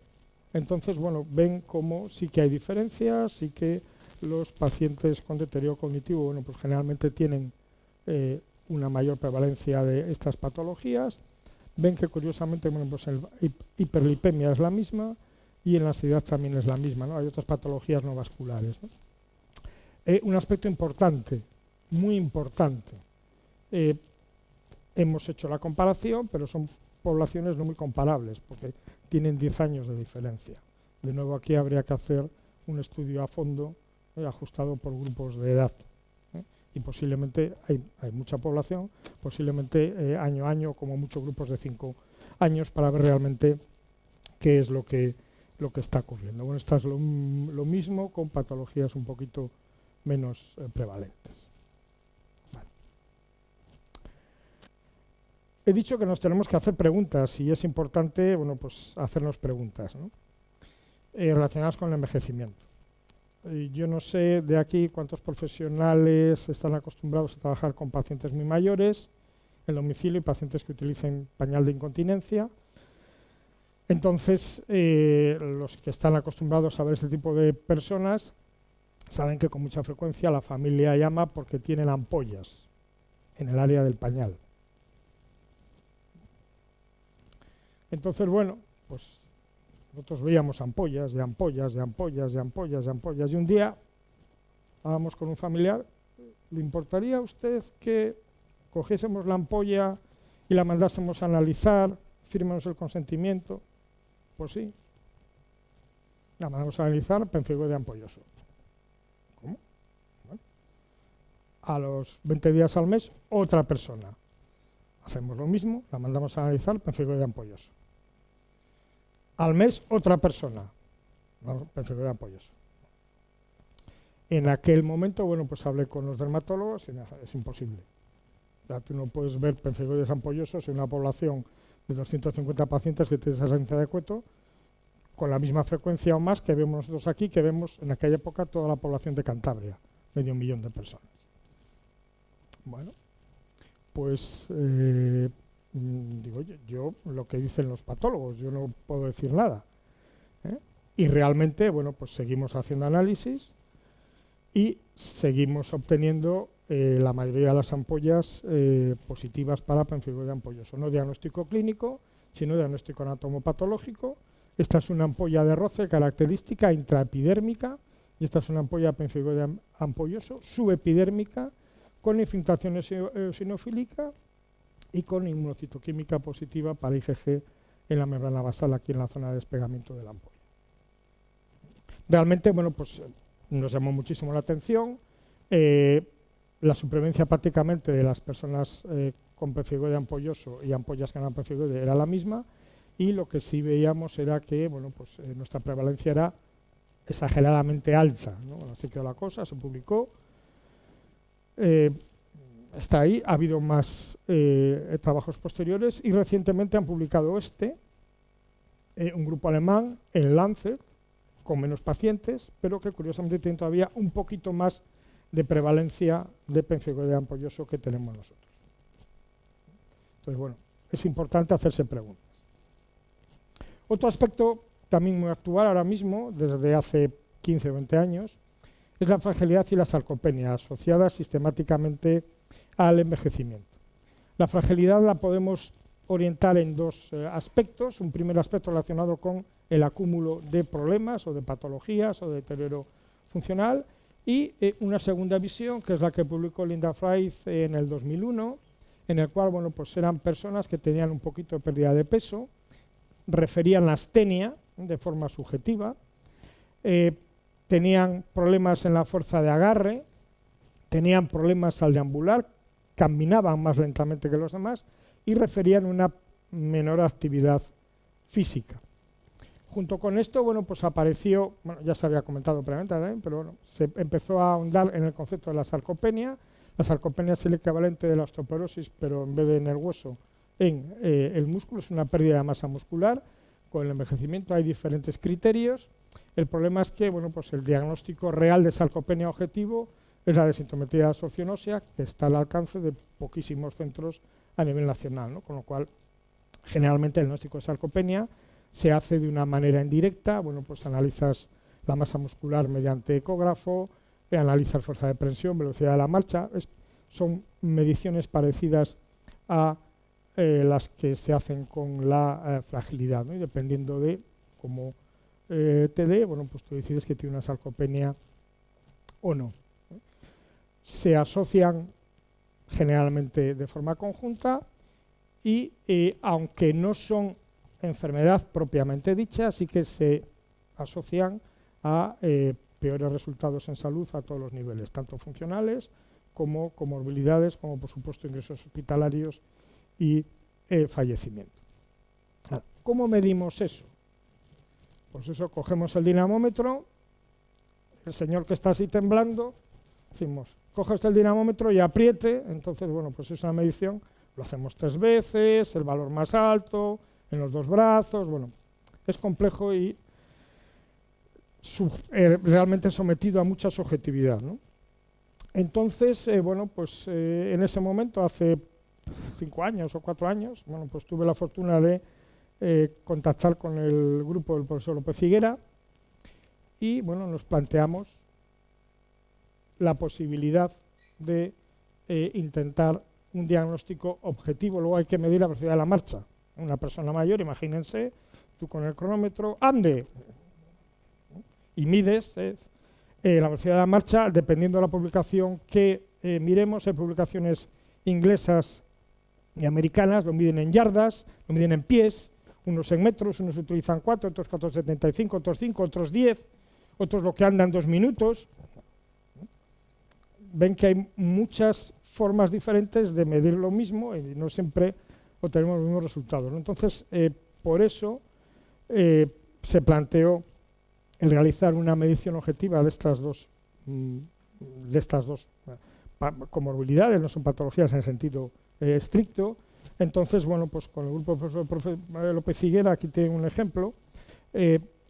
Entonces, bueno, ven cómo sí que hay diferencias, sí que los pacientes con deterioro cognitivo, bueno, pues generalmente tienen una mayor prevalencia de estas patologías. Ven que curiosamente, bueno, pues la hiperlipemia es la misma y en la ansiedad también es la misma, ¿no? Hay otras patologías no vasculares, ¿no? Un aspecto importante, muy importante, hemos hecho la comparación, pero son poblaciones no muy comparables, porque tienen 10 años de diferencia. De nuevo, aquí habría que hacer un estudio a fondo, ajustado por grupos de edad. Y posiblemente hay mucha población, posiblemente año a año, como muchos grupos de 5 años, para ver realmente qué es lo que está ocurriendo. Bueno, esto es lo mismo con patologías un poquito menos prevalentes. Vale. He dicho que nos tenemos que hacer preguntas y es importante, bueno, pues hacernos preguntas, ¿no? Relacionadas con el envejecimiento. Yo no sé de aquí cuántos profesionales están acostumbrados a trabajar con pacientes muy mayores en domicilio y pacientes que utilicen pañal de incontinencia. Entonces, los que están acostumbrados a ver este tipo de personas saben que con mucha frecuencia la familia llama porque tienen ampollas en el área del pañal. Entonces, bueno, pues nosotros veíamos ampollas, y un día hablábamos con un familiar, ¿le importaría a usted que cogiésemos la ampolla y la mandásemos a analizar, firmemos el consentimiento? Pues sí, la mandamos a analizar pemfigoide ampolloso. ¿Cómo? Bueno, a los 20 días al mes, otra persona. Hacemos lo mismo, la mandamos a analizar pemfigoide ampolloso. Al mes, otra persona. No, pemfigoide ampolloso. En aquel momento, bueno, pues hablé con los dermatólogos y es imposible. O sea, tú no puedes ver pemfigoides ampollosos en una población de 250 pacientes que tienen esa herencia de cueto con la misma frecuencia o más que vemos nosotros aquí, que vemos en aquella época toda la población de Cantabria, 500.000 de personas. Bueno, pues digo, yo lo que dicen los patólogos, yo no puedo decir nada. Y realmente, bueno, pues seguimos haciendo análisis y seguimos obteniendo la mayoría de las ampollas positivas para pemfigoide ampolloso. No diagnóstico clínico, sino diagnóstico anatomopatológico. Esta es una ampolla de roce característica intraepidérmica y esta es una ampolla de pemfigoide ampolloso subepidérmica con infiltración eosinofílica y con inmunocitoquímica positiva para IgG en la membrana basal, aquí en la zona de despegamiento de la ampolla. Realmente, bueno, pues nos llamó muchísimo la atención. La supervivencia prácticamente de las personas con pemfigoide ampolloso y ampollas que no eran pemfigoide era la misma, y lo que sí veíamos era que, bueno, pues nuestra prevalencia era exageradamente alta, ¿no? Así quedó la cosa, se publicó. Está ahí, ha habido más trabajos posteriores y recientemente han publicado un grupo alemán en Lancet, con menos pacientes, pero que curiosamente tiene todavía un poquito más de prevalencia de pemfigoide ampolloso que tenemos nosotros. Entonces, bueno, es importante hacerse preguntas. Otro aspecto también muy actual ahora mismo, desde hace 15 o 20 años, es la fragilidad y la sarcopenia asociadas sistemáticamente al envejecimiento. La fragilidad la podemos orientar en dos aspectos. Un primer aspecto relacionado con el acúmulo de problemas o de patologías o de deterioro funcional, y una segunda visión, que es la que publicó Linda Frey en el 2001, en el cual, bueno, pues eran personas que tenían un poquito de pérdida de peso, referían la astenia de forma subjetiva, tenían problemas en la fuerza de agarre, tenían problemas al deambular, caminaban más lentamente que los demás y referían una menor actividad física. Junto con esto, bueno, pues apareció, bueno, ya se había comentado previamente, pero bueno, se empezó a ahondar en el concepto de la sarcopenia. La sarcopenia es el equivalente de la osteoporosis, pero en vez de en el hueso, en el músculo. Es una pérdida de masa muscular. Con el envejecimiento hay diferentes criterios. El problema es que, bueno, pues el diagnóstico real de sarcopenia objetivo es la desintometría de absorción ósea, que está al alcance de poquísimos centros a nivel nacional, ¿no? Con lo cual, generalmente el diagnóstico de sarcopenia se hace de una manera indirecta. Bueno, pues analizas la masa muscular mediante ecógrafo, analizas fuerza de presión, velocidad de la marcha. Son mediciones parecidas a las que se hacen con la fragilidad, ¿no? Y dependiendo de cómo te dé, bueno, pues tú decides que tiene una sarcopenia o no. Se asocian generalmente de forma conjunta y aunque no son enfermedad propiamente dicha, sí que se asocian a peores resultados en salud a todos los niveles, tanto funcionales como comorbilidades, como por supuesto ingresos hospitalarios y fallecimiento. ¿Cómo medimos eso? Pues eso, cogemos el dinamómetro, el señor que está así temblando, decimos, coge usted el dinamómetro y apriete. Entonces, bueno, pues es una medición, lo hacemos 3 veces, el valor más alto, en los 2 brazos. Bueno, es complejo y realmente sometido a mucha subjetividad, ¿no? Entonces, bueno, pues en ese momento, hace 5 años o 4 años, bueno, pues tuve la fortuna de contactar con el grupo del profesor López Higuera y, bueno, nos planteamos la posibilidad de intentar un diagnóstico objetivo. Luego hay que medir la velocidad de la marcha. Una persona mayor, imagínense, tú con el cronómetro, ande, y mides la velocidad de la marcha, dependiendo de la publicación que miremos. Hay publicaciones inglesas y americanas, lo miden en yardas, lo miden en pies, unos en metros, unos utilizan 4, otros 4,75, otros 5, otros 10, otros lo que andan 2 minutos. Ven que hay muchas formas diferentes de medir lo mismo y no siempre obtenemos los mismos resultados, ¿no? Entonces, por eso se planteó el realizar una medición objetiva de estas dos comorbilidades, no son patologías en el sentido estricto. Entonces, bueno, pues con el grupo del profesor López Higuera, aquí tiene un ejemplo,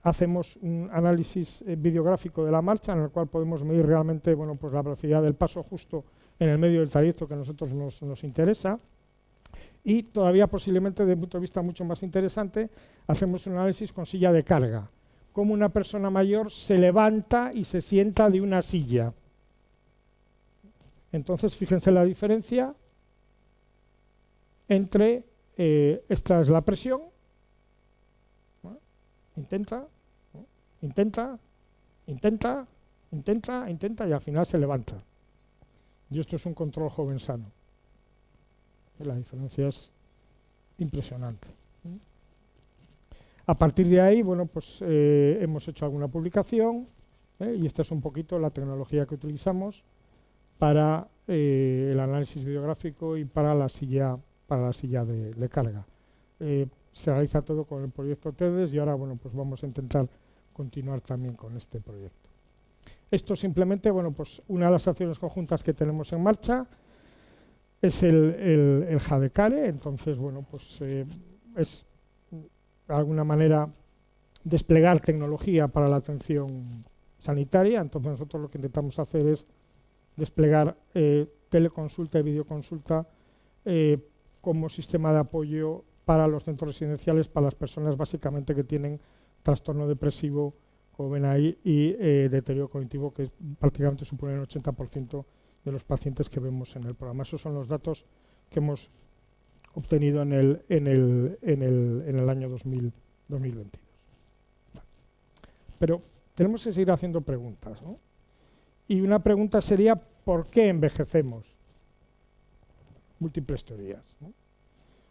hacemos un análisis videográfico de la marcha, en el cual podemos medir realmente, bueno, pues la velocidad del paso justo en el medio del trayecto que a nosotros nos interesa. Y todavía posiblemente, desde un punto de vista mucho más interesante, hacemos un análisis con silla de carga, cómo una persona mayor se levanta y se sienta de una silla. Entonces, fíjense la diferencia entre, esta es la presión, ¿no? Intenta, y al final se levanta. Y esto es un control joven sano. La diferencia es impresionante. A partir de ahí, bueno, pues hemos hecho alguna publicación, y esta es un poquito la tecnología que utilizamos para el análisis videográfico y para la silla de carga. Se realiza todo con el proyecto TEDES y ahora, bueno, pues vamos a intentar continuar también con este proyecto. Esto simplemente, bueno, pues una de las acciones conjuntas que tenemos en marcha es el JADECARE. Entonces, bueno, pues es de alguna manera desplegar tecnología para la atención sanitaria. Entonces nosotros lo que intentamos hacer es desplegar teleconsulta y videoconsulta como sistema de apoyo para los centros residenciales, para las personas básicamente que tienen trastorno depresivo, como ven ahí, y deterioro cognitivo, que prácticamente supone el 80% de los pacientes que vemos en el programa. Esos son los datos que hemos obtenido en el año 2022. pero tenemos que seguir haciendo preguntas, ¿no? Y una pregunta sería, ¿por qué envejecemos? Múltiples teorías, ¿no?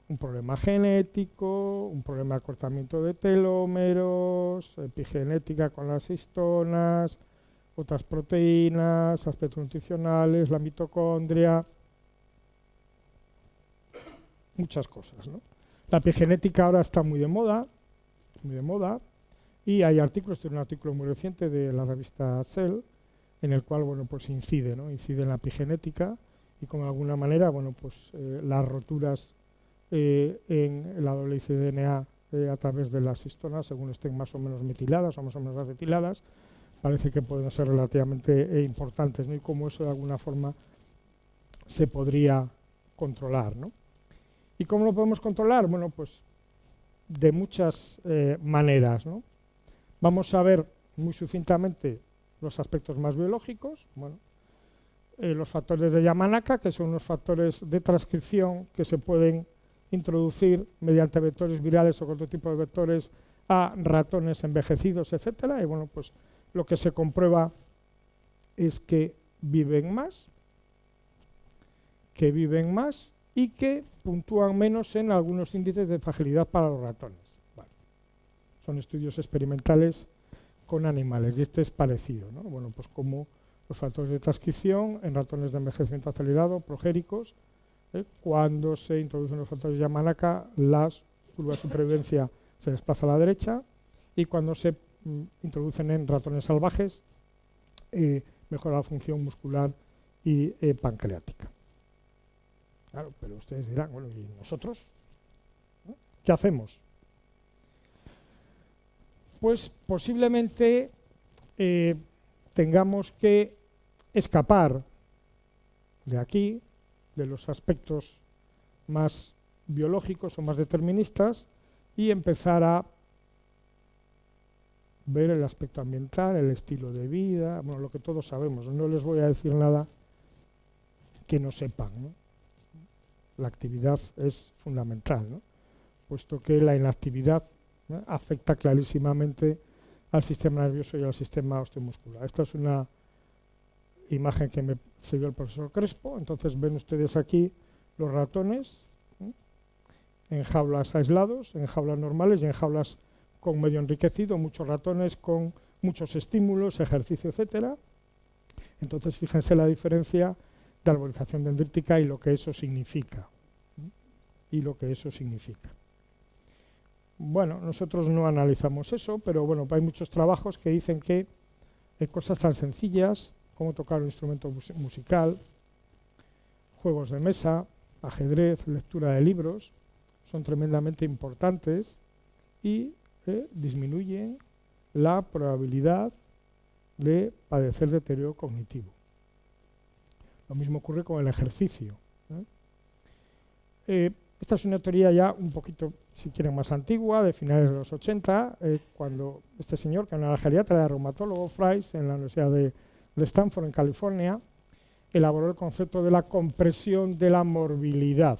Un problema genético, un problema de acortamiento de telómeros, epigenética con las histonas, otras proteínas, aspectos nutricionales, la mitocondria, muchas cosas, ¿no? La epigenética ahora está muy de moda, y hay artículos, tiene un artículo muy reciente de la revista Cell, en el cual, bueno, pues incide, ¿no? Incide en la epigenética y con alguna manera, bueno, pues las roturas en la doble hélice de DNA a través de las histonas, según estén más o menos metiladas o más o menos acetiladas, parece que pueden ser relativamente importantes, ¿no? Y cómo eso de alguna forma se podría controlar, ¿no? ¿Y cómo lo podemos controlar? Bueno, pues de muchas maneras, ¿no? Vamos a ver muy sucintamente los aspectos más biológicos, bueno, los factores de Yamanaka, que son unos factores de transcripción que se pueden introducir mediante vectores virales o otro tipo de vectores a ratones envejecidos, etcétera. Y bueno, pues lo que se comprueba es que viven más y que puntúan menos en algunos índices de fragilidad para los ratones. Bueno, son estudios experimentales con animales y este es parecido, ¿no? Bueno, pues como los factores de transcripción en ratones de envejecimiento acelerado, progéricos, cuando se introducen los factores de Yamanaka, la curva de supervivencia se desplaza a la derecha y cuando se introducen en ratones salvajes, mejora la función muscular y pancreática. Claro, pero ustedes dirán, bueno, ¿y nosotros? ¿No? ¿Qué hacemos? Pues posiblemente tengamos que escapar de aquí, de los aspectos más biológicos o más deterministas, y empezar a ver el aspecto ambiental, el estilo de vida, bueno, lo que todos sabemos. No les voy a decir nada que no sepan, ¿no? La actividad es fundamental, ¿no? Puesto que la inactividad, ¿no?, afecta clarísimamente al sistema nervioso y al sistema osteomuscular. Esta es una imagen que me cedió el profesor Crespo. Entonces ven ustedes aquí los ratones, ¿no?, en jaulas aislados, en jaulas normales y en jaulas con medio enriquecido, muchos ratones con muchos estímulos, ejercicio, etcétera. Entonces fíjense la diferencia de arborización dendrítica y lo que eso significa. Bueno, nosotros no analizamos eso, pero bueno, hay muchos trabajos que dicen que cosas tan sencillas como tocar un instrumento musical, juegos de mesa, ajedrez, lectura de libros, son tremendamente importantes y disminuyen la probabilidad de padecer deterioro cognitivo. Lo mismo ocurre con el ejercicio. Esta es una teoría ya un poquito, si quieren, más antigua, de finales de los 80, cuando este señor, que era geriatra, era reumatólogo, Fries, en la Universidad de Stanford, en California, elaboró el concepto de la compresión de la morbilidad.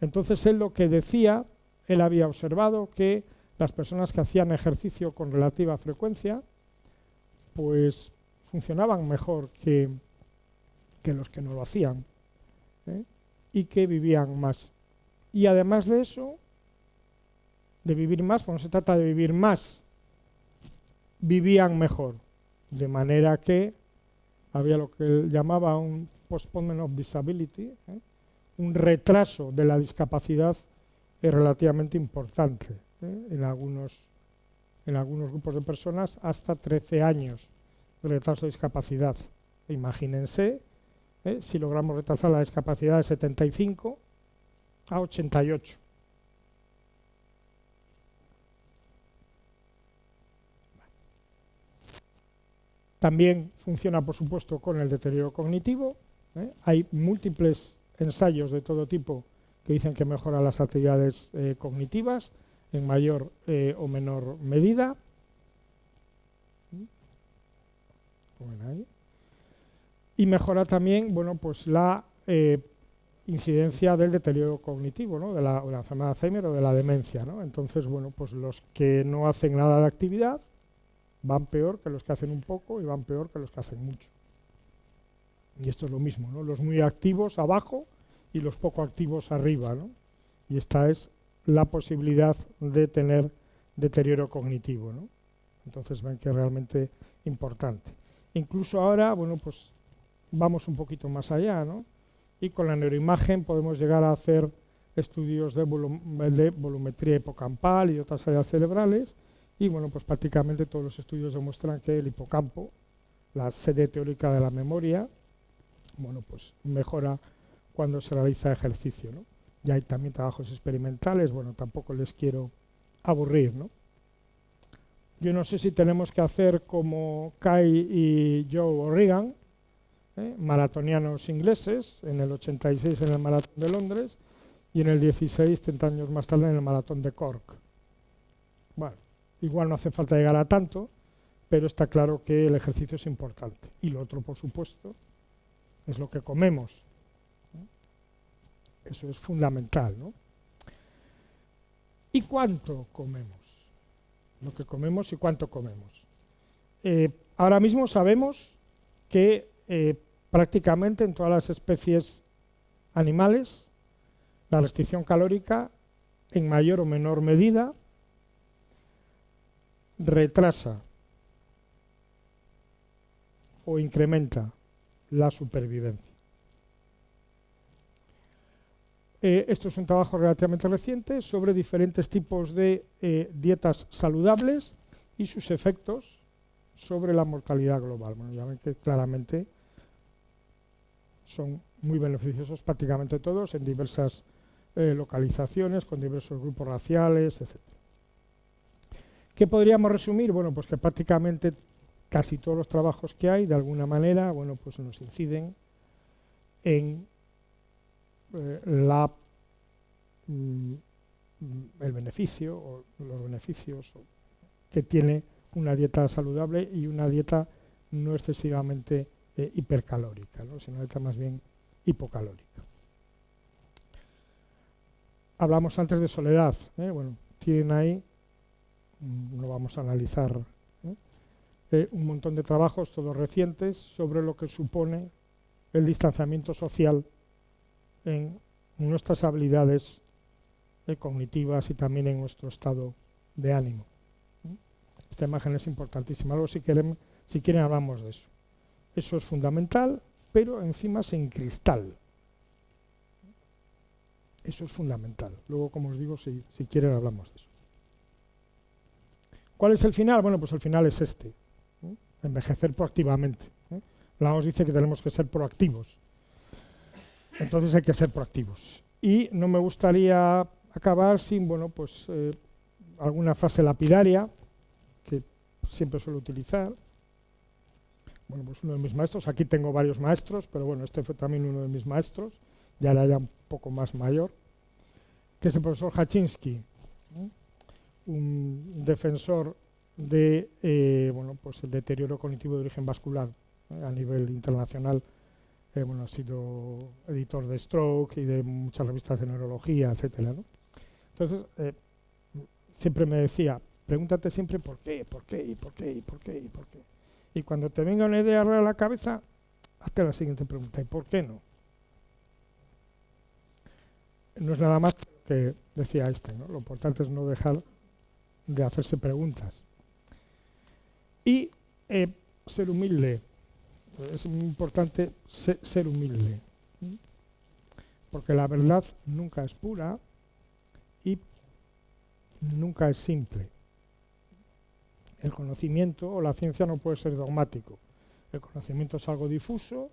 Entonces él lo que decía, él había observado que las personas que hacían ejercicio con relativa frecuencia, pues funcionaban mejor que los que no lo hacían, y que vivían más. Y además de eso, de vivir más, cuando se trata de vivir más, vivían mejor. De manera que había lo que él llamaba un postponement of disability, un retraso de la discapacidad relativamente importante, en algunos grupos de personas hasta 13 años de retraso de discapacidad. Imagínense si logramos retrasar la discapacidad de 75 a 88. También funciona, por supuesto, con el deterioro cognitivo. Hay múltiples ensayos de todo tipo que dicen que mejora las actividades cognitivas en mayor o menor medida. Y mejora también, bueno, pues la incidencia del deterioro cognitivo, ¿no?, de la enfermedad de Alzheimer o de la demencia, ¿no? Entonces, bueno, pues los que no hacen nada de actividad van peor que los que hacen un poco y van peor que los que hacen mucho. Y esto es lo mismo, ¿no? Los muy activos abajo y los poco activos arriba, ¿no? Y esta es la posibilidad de tener deterioro cognitivo, ¿no? Entonces ven que es realmente importante. Incluso ahora, bueno, pues vamos un poquito más allá, ¿no? Y con la neuroimagen podemos llegar a hacer estudios de volumetría hipocampal y otras áreas cerebrales, y bueno, pues prácticamente todos los estudios demuestran que el hipocampo, la sede teórica de la memoria, bueno, pues mejora cuando se realiza ejercicio, ¿no? Y hay también trabajos experimentales, bueno, tampoco les quiero aburrir, ¿no? Yo no sé si tenemos que hacer como Kai y Joe O'Regan, maratonianos ingleses, en el 86 en el Maratón de Londres y en el 16, 30 años más tarde, en el Maratón de Cork. Bueno, igual no hace falta llegar a tanto, pero está claro que el ejercicio es importante. Y lo otro, por supuesto, es lo que comemos, ¿no? Eso es fundamental, ¿no? ¿Y cuánto comemos? Lo que comemos y cuánto comemos. Ahora mismo sabemos que prácticamente en todas las especies animales la restricción calórica en mayor o menor medida retrasa o incrementa la supervivencia. Esto es un trabajo relativamente reciente sobre diferentes tipos de dietas saludables y sus efectos sobre la mortalidad global. Bueno, ya ven que claramente son muy beneficiosos prácticamente todos en diversas localizaciones, con diversos grupos raciales, etc. ¿Qué podríamos resumir? Bueno, pues que prácticamente casi todos los trabajos que hay, de alguna manera, bueno, pues nos inciden en el beneficio o los beneficios que tiene una dieta saludable y una dieta no excesivamente hipercalórica, ¿no? Sino una dieta más bien hipocalórica. Hablamos antes de soledad, bueno, tienen ahí, no vamos a analizar, un montón de trabajos, todos recientes, sobre lo que supone el distanciamiento social en nuestras habilidades cognitivas y también en nuestro estado de ánimo. Esta imagen es importantísima. Luego, si quieren hablamos de eso. Eso es fundamental, pero encima se encristala. Eso es fundamental. Luego, como os digo, si quieren hablamos de eso. ¿Cuál es el final? Bueno, pues el final es este. Envejecer proactivamente. La OMS dice que tenemos que ser proactivos. Entonces hay que ser proactivos. Y no me gustaría acabar sin, bueno, pues alguna frase lapidaria que siempre suelo utilizar. Bueno, pues uno de mis maestros, aquí tengo varios maestros, pero bueno, este fue también uno de mis maestros, ya era ya un poco más mayor, que es el profesor Hachinsky, un defensor de bueno, pues el deterioro cognitivo de origen vascular a nivel internacional. Bueno, ha sido editor de Stroke y de muchas revistas de neurología, etcétera, ¿no? Entonces, siempre me decía, pregúntate siempre por qué, por qué, y por qué, y por qué, y por qué. Y cuando te venga una idea rara a la cabeza, hazte la siguiente pregunta, ¿y por qué no? No es nada más que decía Einstein, ¿no? Lo importante es no dejar de hacerse preguntas. Y ser humilde. Es muy importante ser humilde, porque la verdad nunca es pura y nunca es simple. El conocimiento o la ciencia no puede ser dogmático. El conocimiento es algo difuso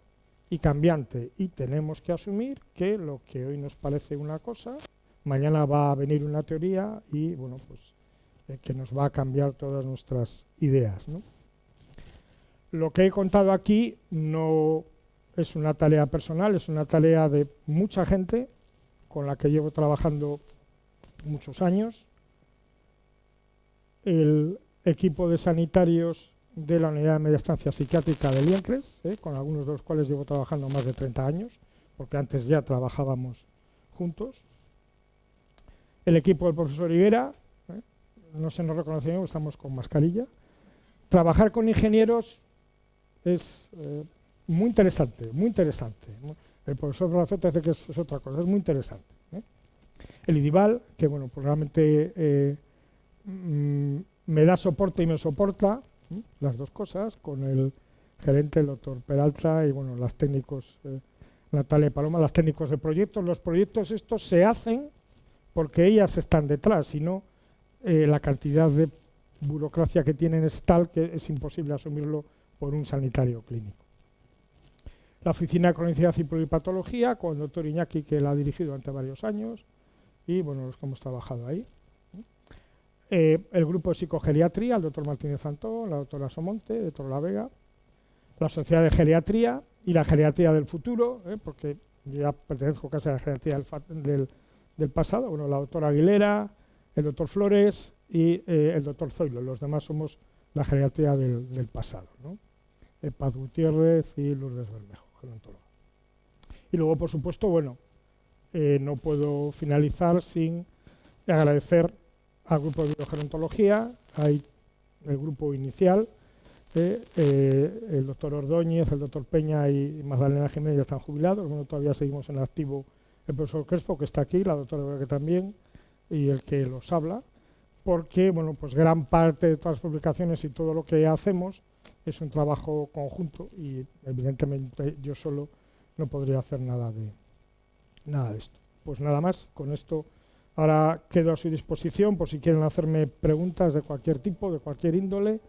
y cambiante, y tenemos que asumir que lo que hoy nos parece una cosa, mañana va a venir una teoría y bueno, pues que nos va a cambiar todas nuestras ideas, ¿no? Lo que he contado aquí no es una tarea personal, es una tarea de mucha gente con la que llevo trabajando muchos años. El equipo de sanitarios de la Unidad de Media Estancia Psiquiátrica de Liencres, con algunos de los cuales llevo trabajando más de 30 años, porque antes ya trabajábamos juntos. El equipo del profesor Higuera, no se nos reconoce, estamos con mascarilla, trabajar con ingenieros es muy interesante, muy interesante. El profesor Brazote dice que es otra cosa, es muy interesante. El IDIVAL, que bueno, pues realmente me da soporte y me soporta, las dos cosas, con el gerente, el doctor Peralta, y bueno, las técnicos, Natalia y Paloma, las técnicos de proyectos. Los proyectos estos se hacen porque ellas están detrás, y no la cantidad de burocracia que tienen es tal que es imposible asumirlo por un sanitario clínico. La Oficina de Cronicidad y Pluripatología, con el doctor Iñaki, que la ha dirigido durante varios años, y bueno, los que hemos trabajado ahí. El grupo de psicogeriatría, el doctor Martínez Antón, la doctora Somonte, de Torre la Vega, la Sociedad de Geriatría y la Geriatría del Futuro, porque ya pertenezco casi a la geriatría del pasado, bueno, la doctora Aguilera, el doctor Flores y el doctor Zoilo. Los demás somos la geriatría del pasado, ¿no? Paz Gutiérrez y Lourdes Bermejo, gerontóloga. Y luego, por supuesto, bueno, no puedo finalizar sin agradecer al grupo de biogerontología, hay el grupo inicial, el doctor Ordóñez, el doctor Peña y Magdalena Jiménez ya están jubilados. Bueno, todavía seguimos en activo el profesor Crespo, que está aquí, la doctora Vera, que también, y el que los habla, porque bueno, pues gran parte de todas las publicaciones y todo lo que hacemos es un trabajo conjunto, y evidentemente yo solo no podría hacer nada de esto. Pues nada más, con esto ahora quedo a su disposición por si quieren hacerme preguntas de cualquier tipo, de cualquier índole,